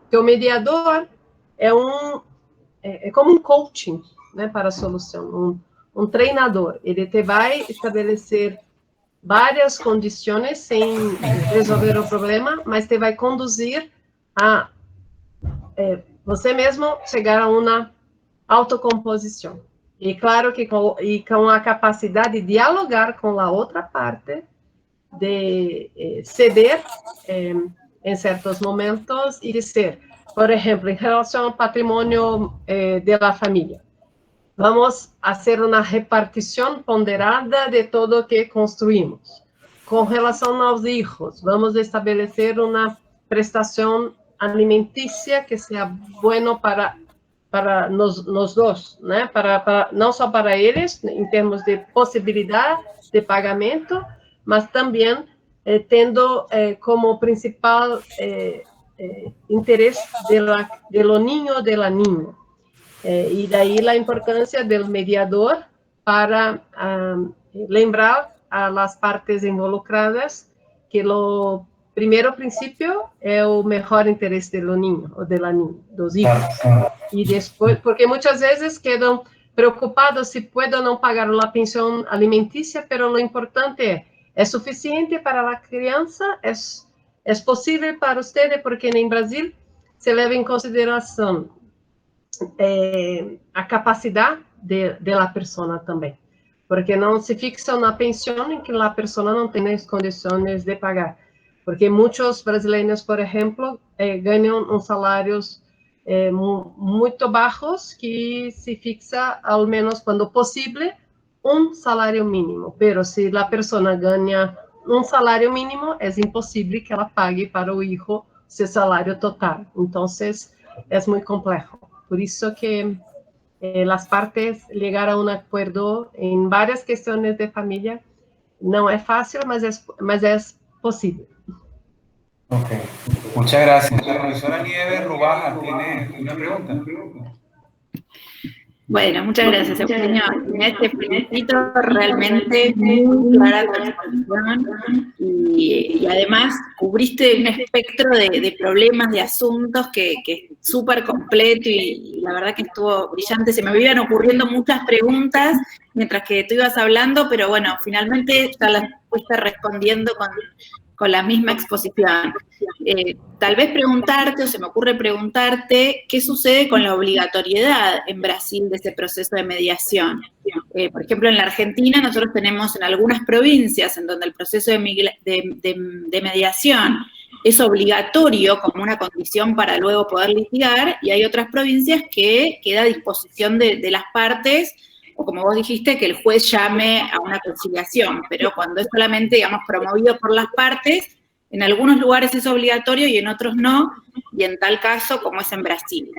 Que o mediador é como um coaching, né, para a solução, um treinador. Ele te vai estabelecer várias condições sem resolver o problema, mas te vai conduzir a você mesmo chegar a uma autocomposição. E claro que com a capacidade de dialogar com a outra parte, de ceder em certos momentos e de ser, por exemplo, em relação ao patrimônio da família. Vamos fazer uma repartição ponderada de tudo o que construímos. Com relação aos filhos, vamos estabelecer uma prestação alimentícia que seja bueno para nós dois, né? Não só para eles, em termos de possibilidade de pagamento, mas também tendo como principal interesse do niño ou da niña. E daí a importância do mediador para lembrar às partes involucradas que o primeiro princípio é o melhor interesse do niño ou da niña, dos filhos. E depois, porque muitas vezes quedam preocupados se podem ou não pagar a pensão alimentícia, mas o importante é suficiente para a criança, é possível para você, porque em Brasil se leva em consideração a capacidade da pessoa também, porque não se fixa na pensão em que a pessoa não tem as condições de pagar, porque muitos brasileiros, por exemplo, ganham uns salários muito baixos que se fixa, ao menos quando possível, um salário mínimo, pero se a pessoa ganha um salário mínimo, é impossível que ela pague para o filho seu salário total, então é muito complexo. Por isso que as partes chegar a um acordo em várias questões de família não é fácil, mas é possível. Ok, muchas gracias. La profesora Nieves Rubaja tiene una pregunta. Bueno, muchas gracias, Eugenio. Inés, te felicito, realmente muy clara tu exposición y además cubriste un espectro de problemas, de asuntos que es súper completo y la verdad que estuvo brillante. Se me iban ocurriendo muchas preguntas mientras que tú ibas hablando, pero bueno, finalmente ya las fuiste respondiendo con la misma exposición. Tal vez preguntarte, o se me ocurre preguntarte, ¿qué sucede con la obligatoriedad en Brasil de ese proceso de mediación? Por ejemplo, en la Argentina nosotros tenemos en algunas provincias en donde el proceso de mediación es obligatorio como una condición para luego poder litigar, y hay otras provincias que queda a disposición de las partes, o como vos dijiste, que el juez llame a una conciliación, pero cuando es solamente, digamos, promovido por las partes, en algunos lugares es obligatorio y en otros no, y en tal caso como es en Brasil.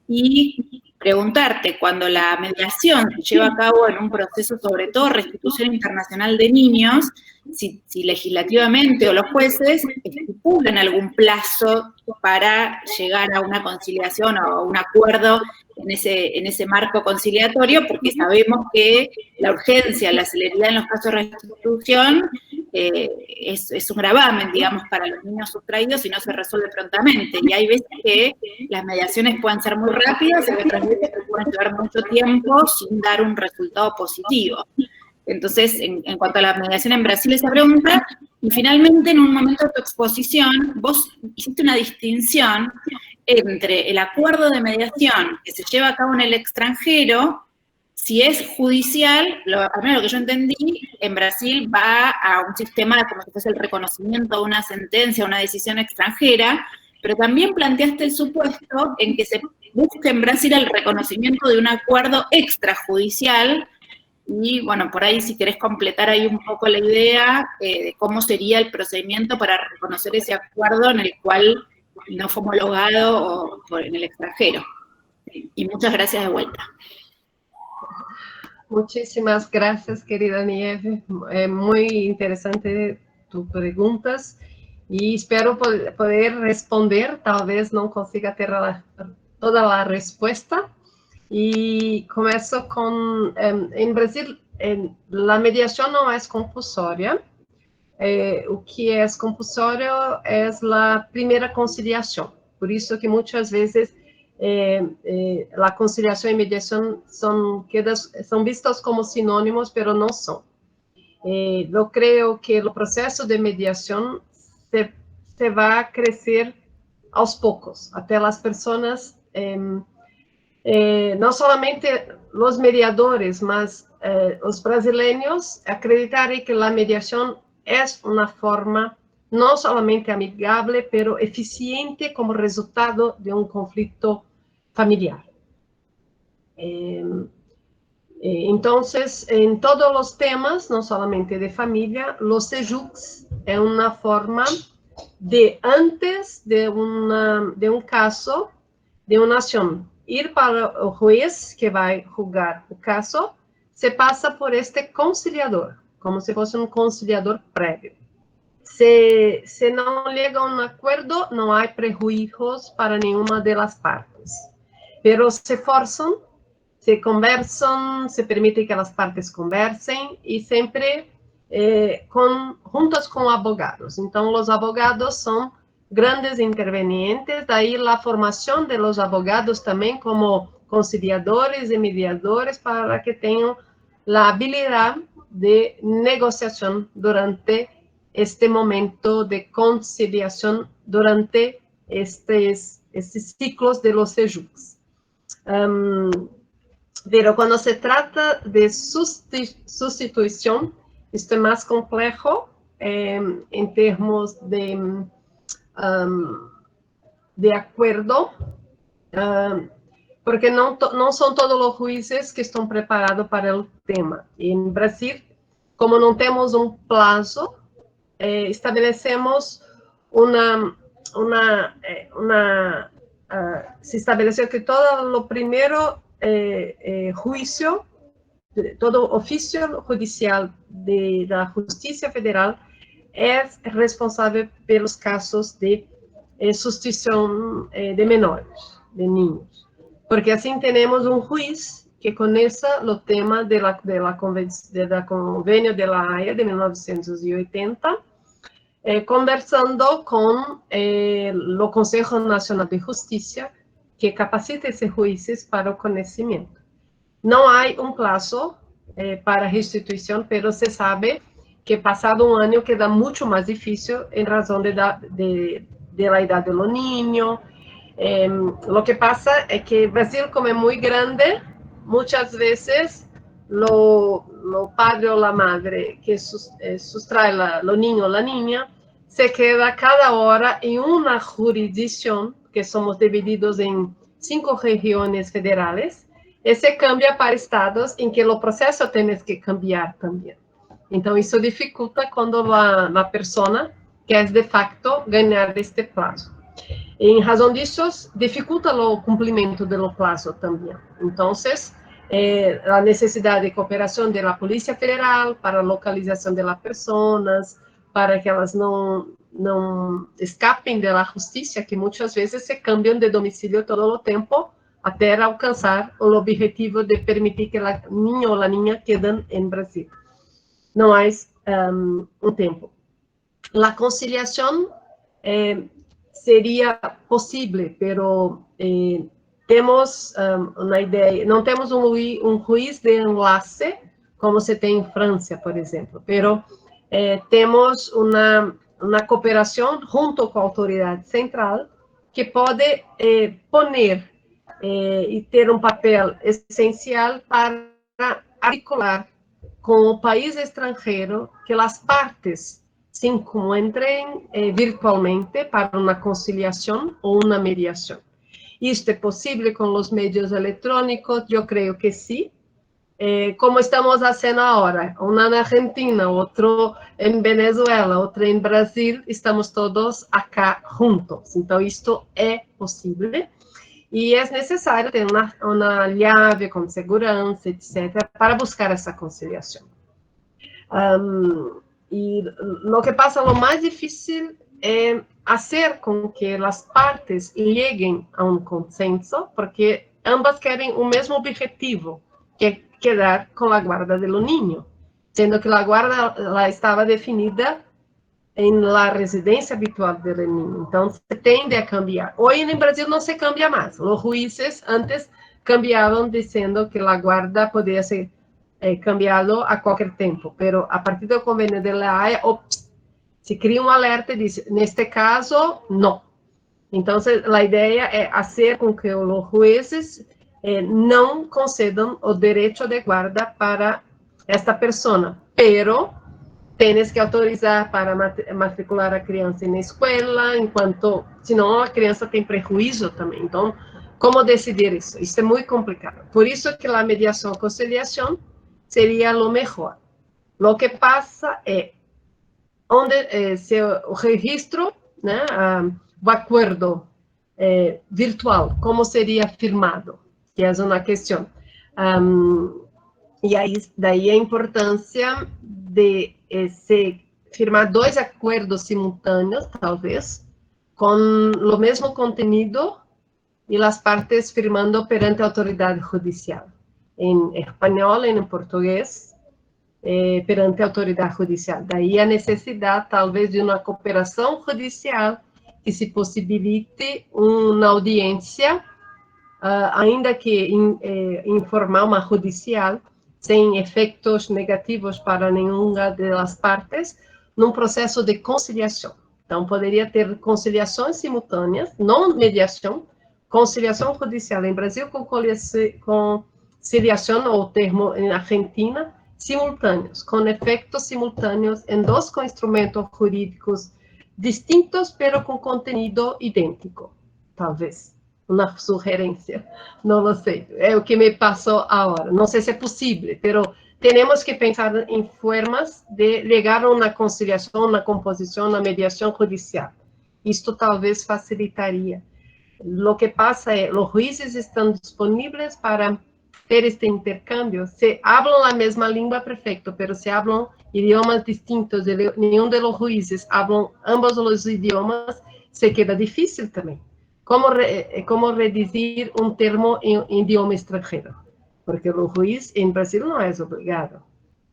Y preguntarte, cuando la mediación se lleva a cabo en un proceso, sobre todo restitución internacional de niños, si legislativamente o los jueces estipulan algún plazo para llegar a una conciliación o a un acuerdo en ese marco conciliatorio, porque sabemos que la urgencia, la celeridad en los casos de restitución es un gravamen, digamos, para los niños sustraídos y no se resuelve prontamente. Y hay veces que las mediaciones pueden ser muy rápidas y otras veces que pueden llevar mucho tiempo sin dar un resultado positivo. Entonces, en cuanto a la mediación en Brasil, esa pregunta, y finalmente, en un momento de tu exposición, vos hiciste una distinción entre el acuerdo de mediación que se lleva a cabo en el extranjero, si es judicial, al menos lo que yo entendí, en Brasil va a un sistema como si fuese el reconocimiento de una sentencia, una decisión extranjera, pero también planteaste el supuesto en que se busque en Brasil el reconocimiento de un acuerdo extrajudicial. Y bueno, por ahí si querés completar ahí un poco la idea de cómo sería el procedimiento para reconocer ese acuerdo en el cual no fue homologado o en el extranjero. Y muchas gracias de vuelta. Muchísimas gracias, querida Nieve. Muy interesante tus preguntas y espero poder responder. Tal vez no consiga ter toda la respuesta. Y começo com, em Brasil, a mediação não é compulsória. O que é compulsório é a primeira conciliação. Por isso que muitas vezes a conciliação e mediação são vistos como sinônimos, mas não são. Eu creio que o processo de mediação se vai crescer aos poucos, até as pessoas não somente os mediadores, mas os brasileiros acreditarem que a mediação é uma forma não somente amigável, pero eficiente como resultado de um conflito familiar. Então, em todos os temas, não somente de família, os SEJUCs é uma forma de, antes de um caso, de uma ação, ir para o juiz que vai julgar o caso, se passa por este conciliador, como se fosse um conciliador prévio. Se não chega a um acordo, não há prejuízos para nenhuma das partes. Pero se forçam, se conversam, se permite que as partes conversem e sempre juntos com abogados. Então, os abogados são grandes intervenientes, daí a formação de los abogados também como conciliadores e mediadores para que tenham a habilidade de negociação durante este momento de conciliação, durante estes ciclos de los SEJUCs. Pero quando se trata de substituição, isto é mais complexo em termos de acordo, porque não são todos os juízes que estão preparados para o tema. E em Brasil, como não temos um prazo, estabelecemos se estabeleceu que todo o primeiro juízo, todo ofício judicial da Justiça Federal é responsável pelos casos de substituição de menores, de niños. Porque assim temos um juiz que conheça o tema da Convênio de La Haya de 1980, conversando com o Conselho Nacional de Justiça, que capacita esses juízes para o conhecimento. Não há um prazo para restituição, mas se sabe que passado um ano queda muito mais difícil em razão da idade do niño. O que passa é que o Brasil, como é muito grande, muitas vezes o padre ou a madre que sustrai o niño ou a niña se queda cada hora em uma jurisdição, que somos divididos em 5 regiões federais, e se cambia para estados em que o processo tem que cambiar também. Então, isso dificulta quando a pessoa quer, de facto, ganhar deste prazo. Em razão disso, dificulta o cumprimento do prazo também. Então, a necessidade de cooperação da Polícia Federal para a localização das pessoas, para que elas não escapem da justiça, que muitas vezes se cambiam de domicílio todo o tempo, até alcançar o objetivo de permitir que o niño ou a niña quedem em Brasil. Não há um tempo. A conciliação seria possível, pero temos uma ideia, não temos um juiz de enlace, como se tem em França, por exemplo, pero temos uma cooperação junto com a autoridade central, que pode poner e ter um papel essencial para articular com o país estrangeiro que as partes se encontrem virtualmente para uma conciliação ou uma mediação. Isto é possível com os meios eletrônicos? Eu creio que sim. Como estamos fazendo agora, uma na Argentina, outro em Venezuela, outro em Brasil, estamos todos acá juntos. Então, isto é possível. E é necessário ter uma chave com segurança, etc., para buscar essa conciliação. E o que passa, o mais difícil é fazer com que as partes cheguem a um consenso, porque ambas querem o mesmo objetivo, que é quedar com a guarda do niño, sendo que a guarda estava definida em la residência habitual do niño. Então, se tende a cambiar. Hoje, no Brasil, não se cambia mais. Os juízes antes cambiavam dizendo que a guarda podia ser cambiado a qualquer tempo, pero a partir do convênio de La Haya, se cria um alerta e diz, neste caso, não. Então, a ideia é fazer com que os juízes não concedam o direito de guarda para esta pessoa, pero tens que autorizar para matricular a criança na escola, enquanto, senão a criança tem prejuízo também. Então, como decidir isso? Isso é muito complicado. Por isso que a mediação e conciliação seria o melhor. O que passa é onde se o registro, né, o acordo virtual, como seria firmado, que é uma questão. E aí, daí a importância de se firmar 2 acordos simultâneos, talvez, com o mesmo conteúdo e as partes firmando perante a autoridade judicial, em espanhol e em português, perante a autoridade judicial. Daí a necessidade, talvez, de uma cooperação judicial que se possibilite uma audiência, ainda que informal, mas judicial, sem efeitos negativos para nenhuma das partes, num processo de conciliação. Então, poderia ter conciliações simultâneas, não mediação, conciliação judicial em Brasil com conciliação, ou termo em Argentina, simultâneos, com efeitos simultâneos em 2 instrumentos jurídicos distintos, pero com conteúdo idêntico, talvez. Uma sugerência, não lo sei, é o que me passou agora. Não sei se é possível, mas temos que pensar em formas de chegar a uma conciliação, uma composição, uma mediação judicial. Isto talvez facilitaria. O que passa é, os juízes estão disponíveis para ter este intercâmbio. Se falam a mesma língua, perfeito, mas se falam idiomas distintos, nenhum dos juízes falam ambos os idiomas, se queda difícil também. Como redigir um termo em idioma estrangeiro? porque o juiz em Brasil não é obrigado.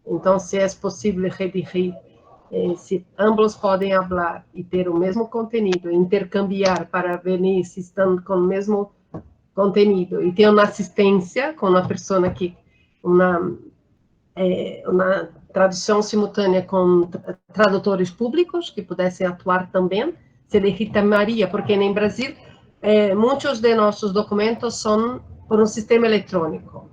Então, se é possível redigir, se ambos podem falar e ter o mesmo conteúdo, intercambiar para ver se estão com o mesmo conteúdo, e ter uma assistência com uma pessoa que, uma tradução simultânea com tradutores públicos que pudessem atuar também, se legitimaria, porque em Brasil muitos de nossos documentos são por um sistema eletrônico.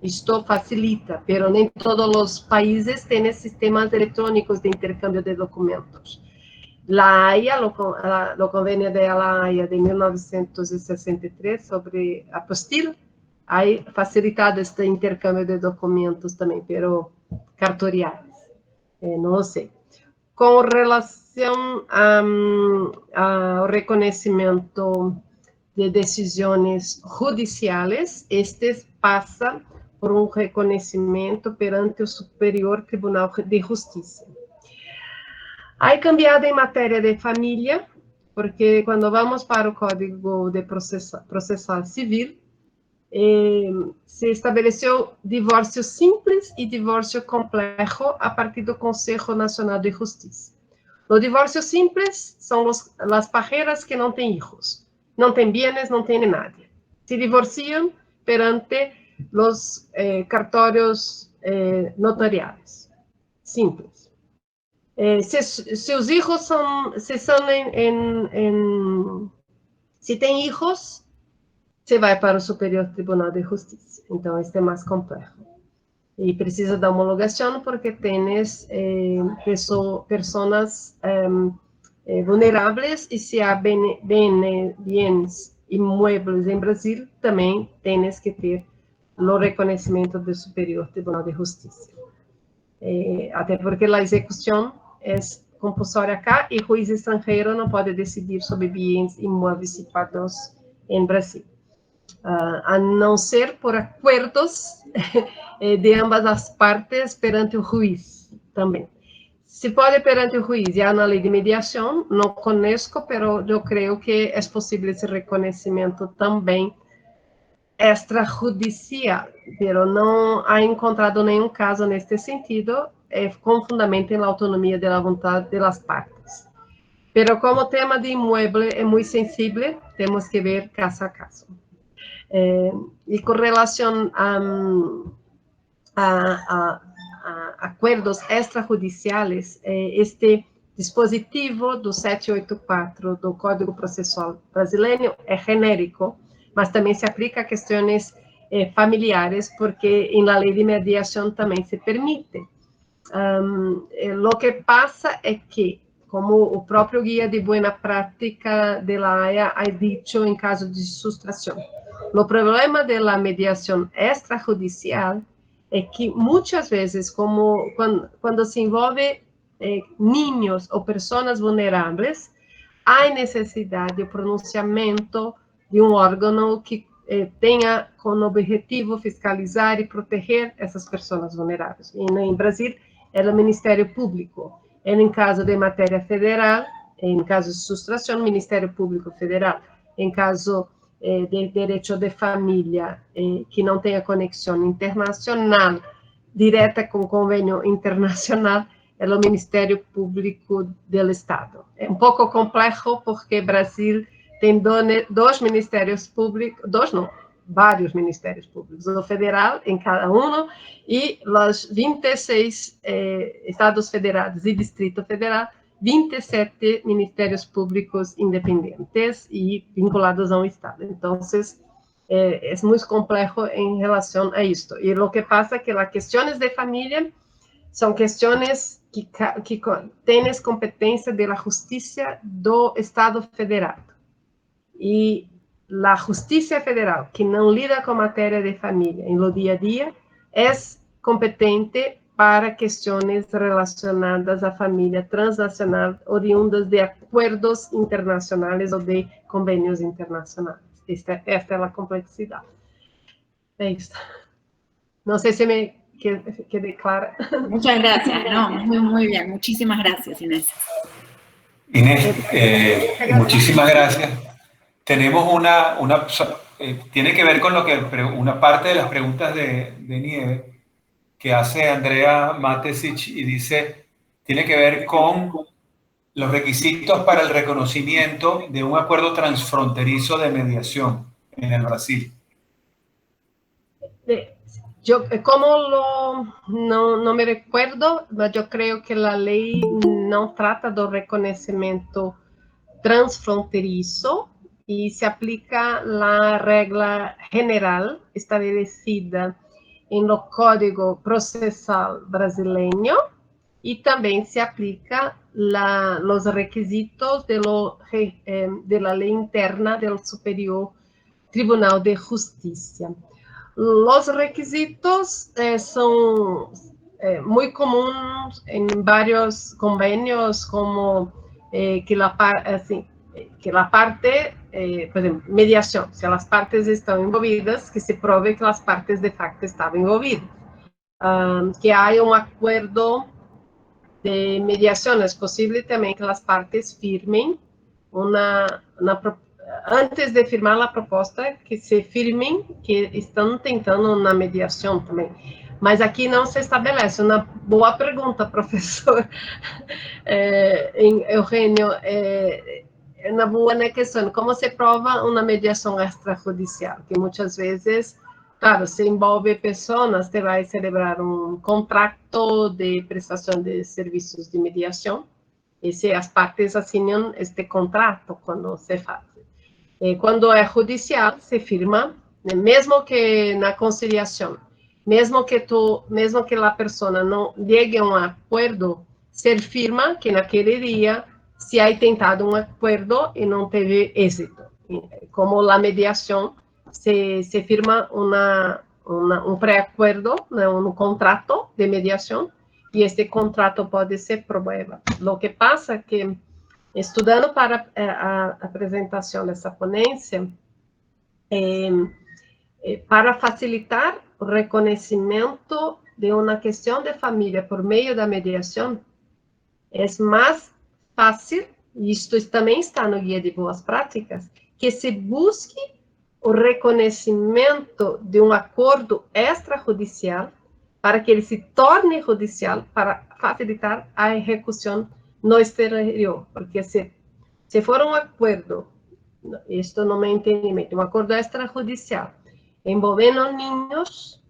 Isto facilita, mas nem todos os países têm sistemas eletrônicos de intercâmbio de documentos. La Haya, o convênio de La Haya de 1963 sobre apostille, ha facilitado este intercâmbio de documentos também, pero cartoriais, não sei. Com relação ao reconhecimento de decisões judiciais, este passa por um reconhecimento perante o Superior Tribunal de Justiça. Há cambiado em matéria de família, porque quando vamos para o Código de Processal Civil, se estabeleceu divórcio simples e divórcio complexo a partir do Conselho Nacional de Justiça. O divórcio simples são as parejas que não têm filhos, não têm bienes, não têm nada. Se divorciam perante os cartórios notariais. Simples. Se os filhos se têm filhos, você vai para o Superior Tribunal de Justiça. Então, este é mais complexo. E precisa da homologação porque tens pessoas vulneráveis, e se há bens imóveis em Brasil, também tens que ter o reconhecimento do Superior Tribunal de Justiça. Até porque a execução é compulsória cá, e o juiz estrangeiro não pode decidir sobre bens imóveis situados em Brasil. A não ser por acordos de ambas as partes perante o juiz também. Se pode perante o juiz, já na lei de mediação, não conheço, mas eu creio que é possível esse reconhecimento também extrajudicial, mas não há encontrado nenhum caso neste sentido, com fundamento na autonomia da vontade das partes. Mas como o tema de imóvel é muito sensível, temos que ver caso a caso. E com relação a acordos extrajudiciais, este dispositivo do 784 do Código Processual Brasileiro é genérico, mas também se aplica a questões familiares, porque em la lei de mediação também se permite. O que passa é que, como o próprio Guia de Buena Prática de La Haya ha dicho em caso de sustracção, o problema da mediação extrajudicial é que muitas vezes, como quando se envolve niños ou pessoas vulneráveis, há necessidade de pronunciamento de um órgão que tenha como objetivo fiscalizar e proteger essas pessoas vulneráveis. E em Brasil é o Ministério Público. Em caso de matéria federal, em caso de sustracção, Ministério Público Federal. Em caso de direito de família, que não tenha conexão internacional direta com convênio internacional, é o Ministério Público do Estado. É um pouco complexo, porque Brasil tem dois ministérios públicos, vários ministérios públicos, o federal em cada um, e os 26 estados federados e Distrito Federal, 27 ministérios públicos independentes e vinculados a um Estado. Então, é muito complexo em relação a isto. E o que passa é que as questões de família são questões que têm competência da Justiça do Estado Federal. E a Justiça Federal, que não lida com matéria de família em lo dia a dia, é competente para questões relacionadas à família transnacional, oriundas de acordos internacionais ou de convênios internacionais. Esta é a complexidade. É isso. Não sei se me quedé clara. Muchas gracias. No, muy bien. Muchísimas gracias, Inés. Inés, muchísimas gracias. tenemos tiene que ver con lo que una parte de las preguntas de Nieve que hace Andrea Matesic y dice, tiene que ver con los requisitos para el reconocimiento de un acuerdo transfronterizo de mediación en el Brasil. Não me recuerdo, mas eu creio que a lei não trata do reconhecimento transfronteiriço e se aplica a regra general estabelecida no Código Processal Brasileiro e também se aplica os requisitos da lei interna do Superior Tribunal de Justiça. Os requisitos são muito comuns em vários convênios, como que a parte, por exemplo, mediação, se as partes estão envolvidas, que se prove que as partes de facto estavam envolvidas. Que há acordo de mediação, é possível também que as partes firmem antes de firmar a proposta, que se firmem que estão tentando uma mediação também. Mas aqui não se estabelece. Uma boa pergunta, professor Eugênio. Uma boa questão. Como se prova uma mediação extrajudicial? Que muitas vezes, claro, se envolve pessoas, você vai celebrar contrato de prestação de serviços de mediação, e se as partes assinam este contrato quando se faz. Quando é judicial, se firma, mesmo que na conciliação, mesmo que a pessoa não chegue a acordo, se firma que naquele dia se há tentado acordo e não teve êxito. Como a mediação, se firma pré-acordo, contrato de mediação, e este contrato pode ser prueba. O que passa é que, estudando para a apresentação dessa ponência, para facilitar o reconhecimento de uma questão de família por meio da mediação, é mais fácil, e isto também está no Guia de Boas Práticas, que se busque o reconhecimento de acordo extrajudicial para que ele se torne judicial, para facilitar a execução no exterior, porque se for acordo, isto não me entendimento, acordo extrajudicial, envolvendo ninhos,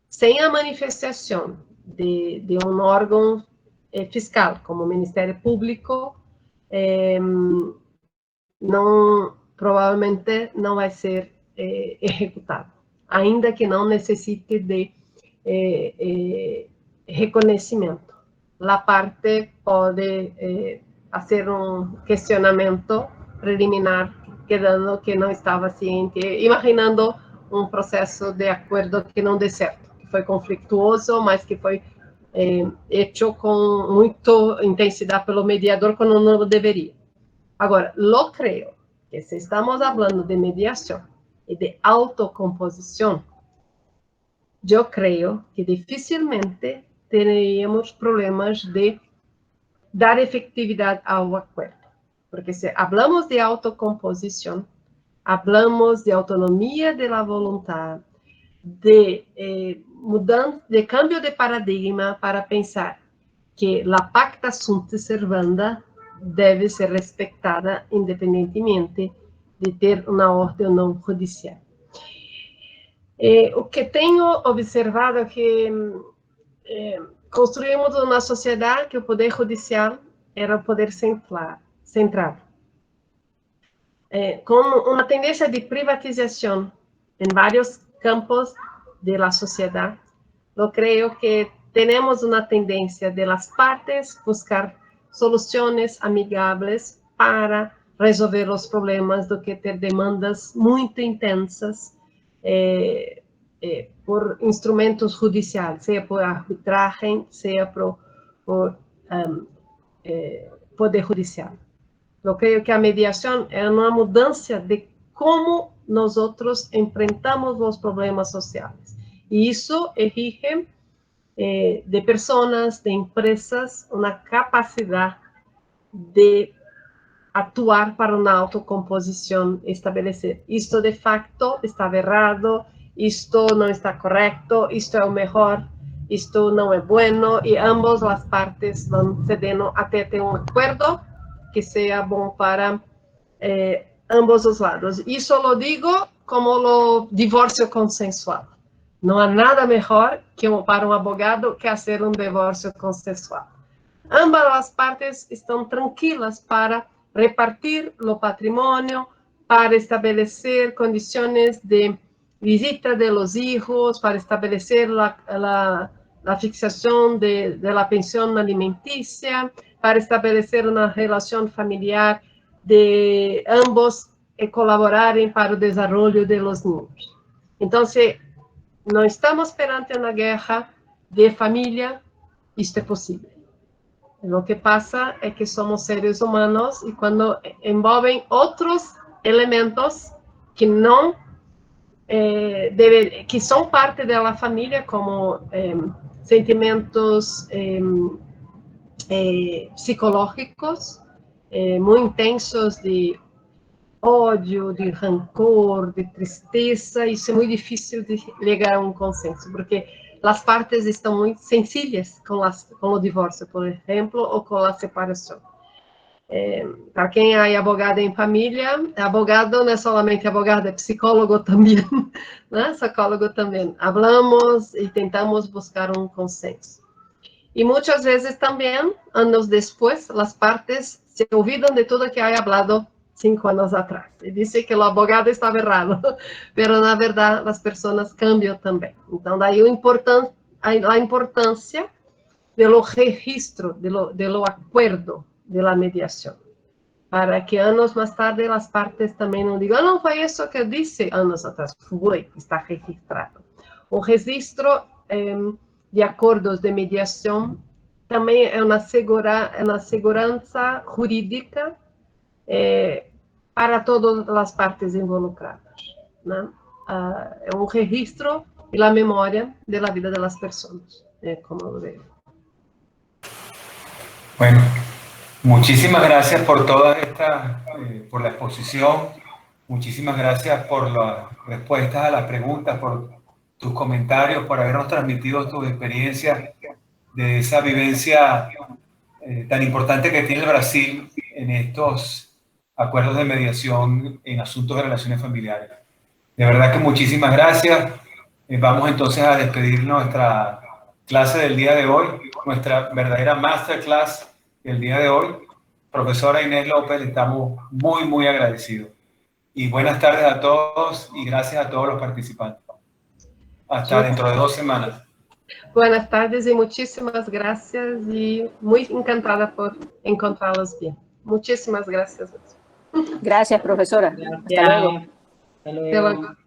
sem a manifestação de órgão fiscal, como o Ministério Público, provavelmente não vai ser executado, ainda que não necessite de reconhecimento. A parte pode fazer questionamento preliminar, quedando que não estava ciente, imaginando processo de acordo que não deu certo, que foi conflituoso, mas que foi feito com muita intensidade pelo mediador quando não deveria. Agora, eu creio que se estamos falando de mediação e de autocomposição, eu creio que dificilmente teríamos problemas de dar efetividade ao acordo. Porque se falamos de autocomposição, falamos de autonomia da vontade, de mudança, de cambio de paradigma para pensar que a pacta sunt servanda deve ser respeitada independentemente de ter uma ordem ou não judicial. O que tenho observado é que construímos uma sociedade que o poder judicial era o poder central, com uma tendência de privatização em vários campos da sociedade. Eu creio que temos uma tendência de las partes buscar soluções amigáveis para resolver os problemas do que ter demandas muito intensas por instrumentos judiciais, seja por arbitragem, seja por poder judicial. Eu creio que a mediação é uma mudança de como nós enfrentamos os problemas sociais. E isso exige de pessoas, de empresas, uma capacidade de atuar para uma autocomposição, estabelecer isto de facto estava errado, isto não está correto, isto é o melhor, isto não é bueno, e ambas as partes vão cedendo até ter um acordo que seja bom para ambos os lados. Isso lo digo como o divórcio consensual. Não há nada melhor para um advogado que fazer um divórcio consensual. Ambas as partes estão tranquilas para repartir o patrimônio, para estabelecer condições de visita de los hijos, para estabelecer la fixação de la pensão alimentícia, para estabelecer uma relação familiar de ambos colaborarem para o desenvolvimento de los niños. Então, não estamos perante uma guerra de família, isto é possível. O que passa é que somos seres humanos e quando envolvem outros elementos que não que são parte da família, como sentimentos psicológicos muito intensos de ódio, de rancor, de tristeza, isso é muito difícil de chegar a um consenso, porque as partes estão muito sensíveis com o divórcio, por exemplo, ou com a separação. Para quem é advogado em família, advogado não é somente advogado, é psicólogo também, né? Psicólogo também. Hablamos e tentamos buscar um consenso. E muitas vezes também, anos depois, as partes se olvidam de tudo que há falado 5 anos atrás. E dizem que o advogado estava errado, mas na verdade as pessoas cambiam também. Então, daí a importância do registro, do acordo, da mediação, para que anos mais tarde as partes também não digam, não foi isso que eu disse anos atrás, foi, está registrado. O registro de acordos de mediação também é uma segurança jurídica para todas as partes involucradas, né? É um registro e a memória da vida das pessoas, como eu vejo. Bueno, muchísimas gracias por toda esta, por la exposición, muchísimas gracias por las respuestas a las preguntas, por tus comentarios, por habernos transmitido tus experiencias de esa vivencia tan importante que tiene el Brasil en estos acuerdos de mediación en asuntos de relaciones familiares. De verdad que muchísimas gracias. Vamos entonces a despedir nuestra clase del día de hoy, nuestra verdadera masterclass del día de hoy. Profesora Inés López, estamos muy, muy agradecidos. Y buenas tardes a todos y gracias a todos los participantes. Hasta dentro de 2 semanas. Buenas tardes y muchísimas gracias y muy encantada por encontrarlos bien. Muchísimas gracias. Gracias, profesora. Gracias. Hasta luego. Hasta luego. Hasta luego.